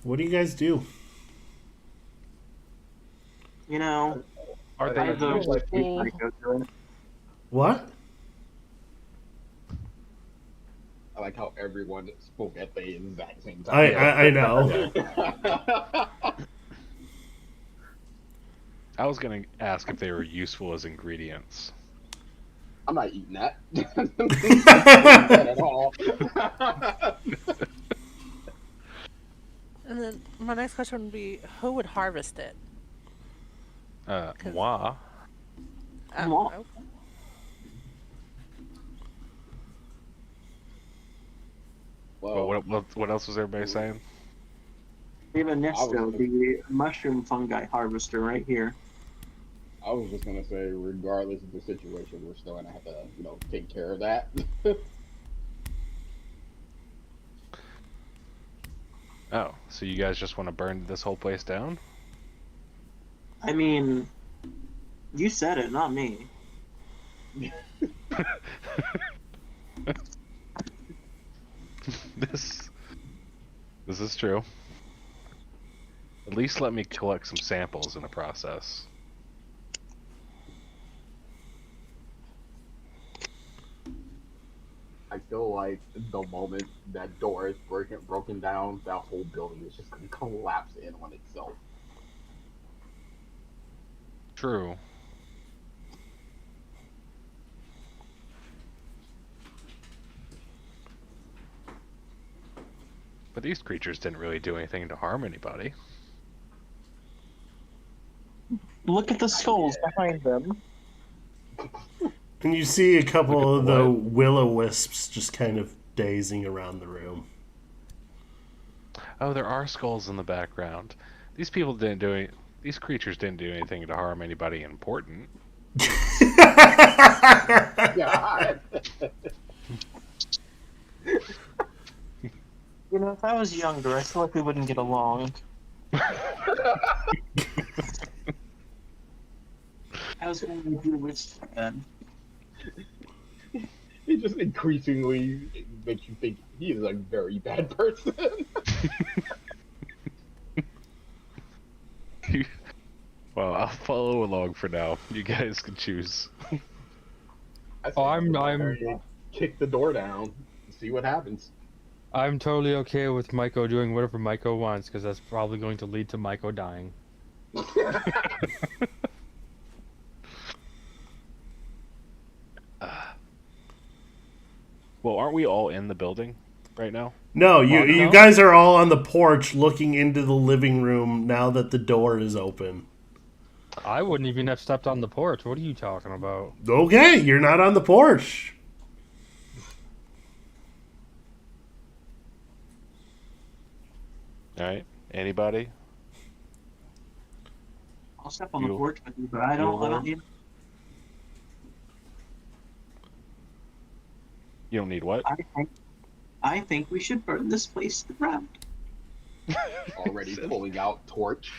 What do you guys do?
You know,
Are
I
they
I
feel
vote
like
we might go through it.
What?
I like how everyone spoke at the exact same time.
I know.
I was gonna ask if they were useful as ingredients.
I'm not eating that. Not at all.
And then my next question would be, who would harvest it?
Moi.
Moi.
Okay.
Well,
Well,
what else was everybody saying?
We have a
I was
Nesto,
gonna-
the mushroom fungi harvester, right here.
I was just gonna say, regardless of the situation, we're still gonna have to, take care of that.
Oh, so you guys just want to burn this whole place down?
I mean, you said it, not me.
This is true. At least let me collect some samples in the process.
I feel like the moment that door is broken down, that whole building is just gonna collapse in on itself.
True. But these creatures didn't really do anything to harm anybody.
Look at the skulls behind them.
And you see a couple
Look
of
at
the
what?
will-o-wisps just kind of dazing around the room.
Oh, there are skulls in the background. These people didn't do any, these creatures didn't do anything to harm anybody important.
God.
You know, if I was younger, I feel like we wouldn't get along. I was going to do this then.
It just increasingly makes you think he is a very bad person.
Well, I'll follow along for now. You guys can choose.
I say
I'm-
kick the door down and see what happens.
I'm totally okay with Maiko doing whatever Maiko wants, because that's probably going to lead to Maiko dying.
Well, aren't we all in the building right now?
No, you
Well,
you
no.
guys are all on the porch looking into the living room now that the door is open.
I wouldn't even have stepped on the porch. What are you talking about?
Okay, you're not on the porch.
All right. Anybody?
I'll step on the
You-
porch with you, but I don't need.
You don't need what?
I think we should burn this place to the ground.
Already pulling out torch.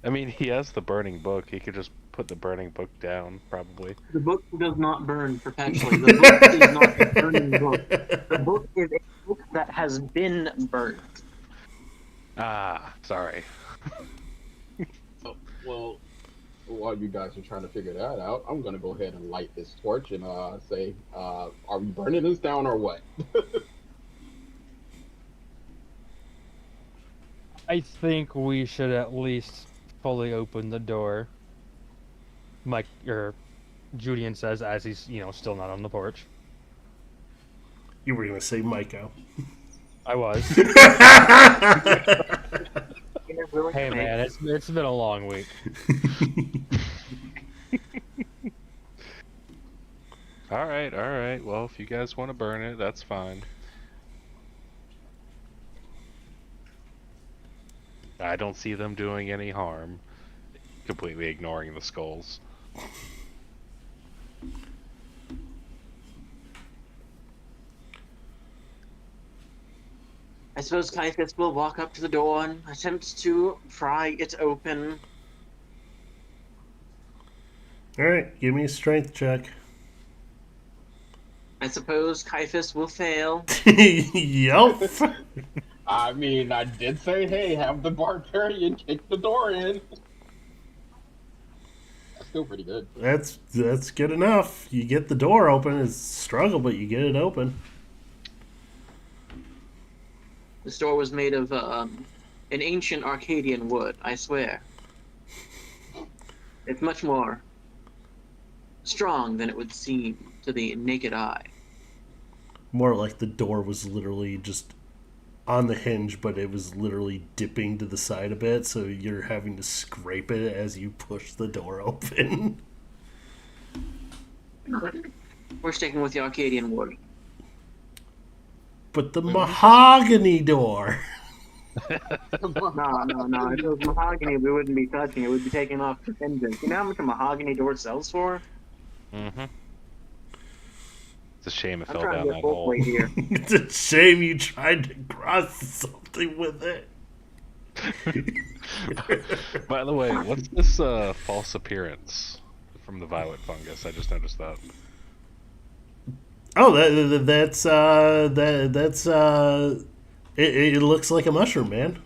I mean, he has the burning book. He could just put the burning book down, probably.
The book does not burn perpetually. The book is not a burning book. The book is a book that has been burned.
Ah, sorry.
Well, while you guys are trying to figure that out, I'm gonna go ahead and light this torch and say, are we burning this down or what?
I think we should at least fully open the door. Mike or Julian says as he's, still not on the porch.
You were gonna say Maiko.
I was.
You is willing
Hey
to make.
man, it's been a long week.
All right, all right. Well, if you guys want to burn it, that's fine. I don't see them doing any harm. Completely ignoring the skulls.
I suppose Caiaphas will walk up to the door and attempt to pry it open.
Alright, give me a strength check.
I suppose Caiaphas will fail.
Yup.
I mean, I did say, hey, have the barbarian kick the door in. That's still pretty good.
That's good enough. You get the door open. It's a struggle, but you get it open.
This door was made of an ancient Arcadian wood, I swear. It's much more strong than it would seem to the naked eye.
More like the door was literally just on the hinge, but it was literally dipping to the side a bit, so you're having to scrape it as you push the door open.
We're sticking with the Arcadian wood.
But the mahogany door.
No. If it was mahogany, we wouldn't be touching it. We'd be taking off the hinges. You know how much a mahogany door sells for?
Mm-hmm. It's a shame it
I'm
fell
trying
down
to
that
get both
hole.
way here.
It's a shame you tried to cross something with it.
By the way, what's this false appearance from the violet fungus? I just noticed that.
Oh, that's it looks like a mushroom, man.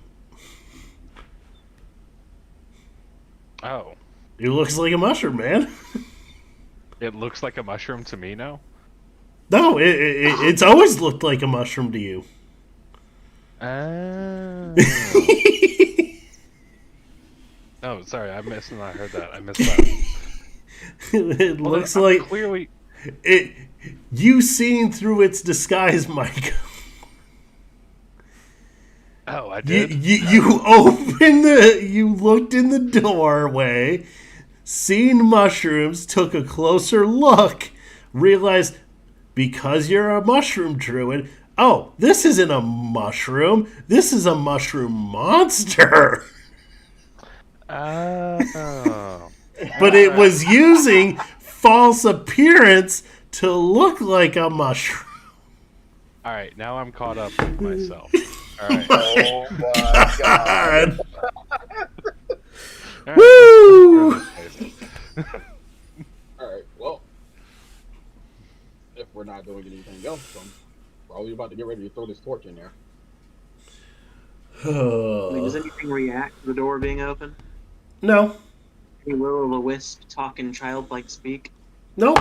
Oh,
It looks like a mushroom, man.
it looks like a mushroom to me now?
No, it's always looked like a mushroom to you.
Oh, sorry, I missed and I heard that. I missed that.
It
Well,
looks
I'm
like
clearly.
it. You seen through its disguise, Mike.
Oh, I
You,
did.
you you looked in the doorway, seen mushrooms, took a closer look, realized because you're a mushroom druid, oh, this isn't a mushroom, this is a mushroom monster.
Oh.
But it was using false appearance to look like a mushroom.
All right, now I'm caught up with myself. All right.
Oh my god.
All right,
Woo!
let's turn this place.
Alright, well. If we're not doing anything else, I'm probably about to get ready to throw this torch in there.
Does anything react to the door being open?
No,
Any will-o'-the-wisp talking childlike speak?
nope.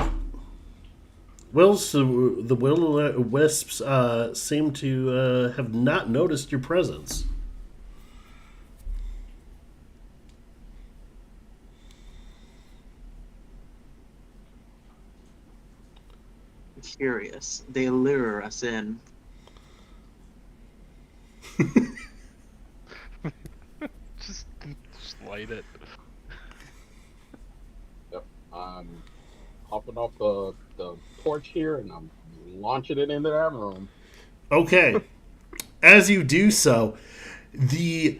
The will-o'-wisps seem to have not noticed your presence.
Curious. They lure us in.
just light it.
Yep. I'm hopping off the porch here and I'm launching it into that room.
Okay. As you do so, the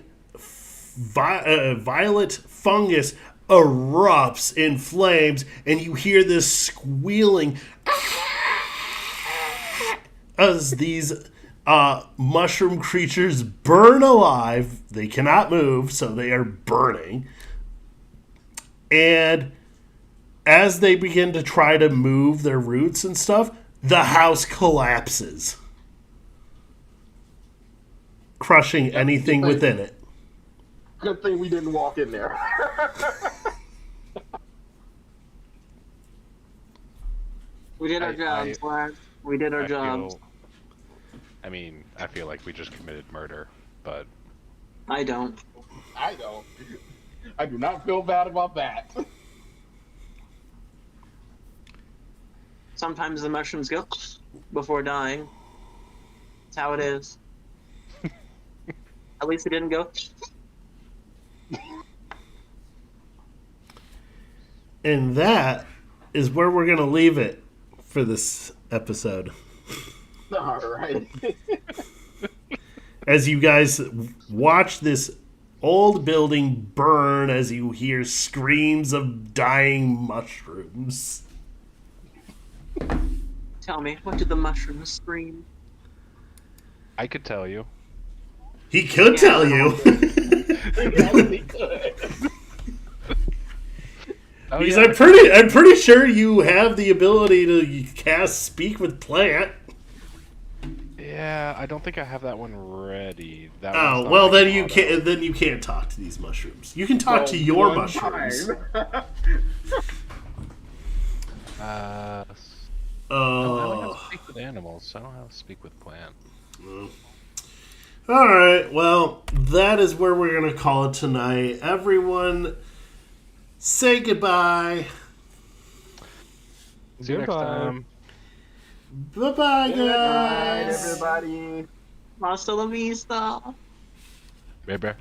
violet fungus erupts in flames, and you hear this squealing as these mushroom creatures burn alive. They cannot move, so they are burning. And as they begin to try to move their roots and stuff, the house collapses, crushing anything within it.
Good thing we didn't walk in there.
We did our jobs, lads. We did our jobs.
I feel like we just committed murder, but
I don't.
I don't. I do not feel bad about that.
Sometimes the mushrooms go before dying. That's how it is. At least it didn't go
And that is where we're going to leave it for this episode.
All right.
As you guys watch this old building burn as you hear screams of dying mushrooms.
Tell me, what did the mushrooms scream?
I could tell you.
He could tell you.
Oh,
Because
yeah.
I'm pretty sure you have the ability to cast Speak with Plant.
Yeah, I don't think I have that one ready. That
Oh,
one's not
well
like
then you
auto.
can't. Then you can't talk to these mushrooms. You can talk to your
One
mushrooms.
time.
No, I only have
Oh.
to speak with animals. I don't have to speak with plant.
All right. Well, that is where we're gonna call it tonight. Everyone, say goodbye.
See you next
Goodbye.
time.
Bye bye,
Good night,
guys.
everybody.
Hasta la vista.
Bye bye.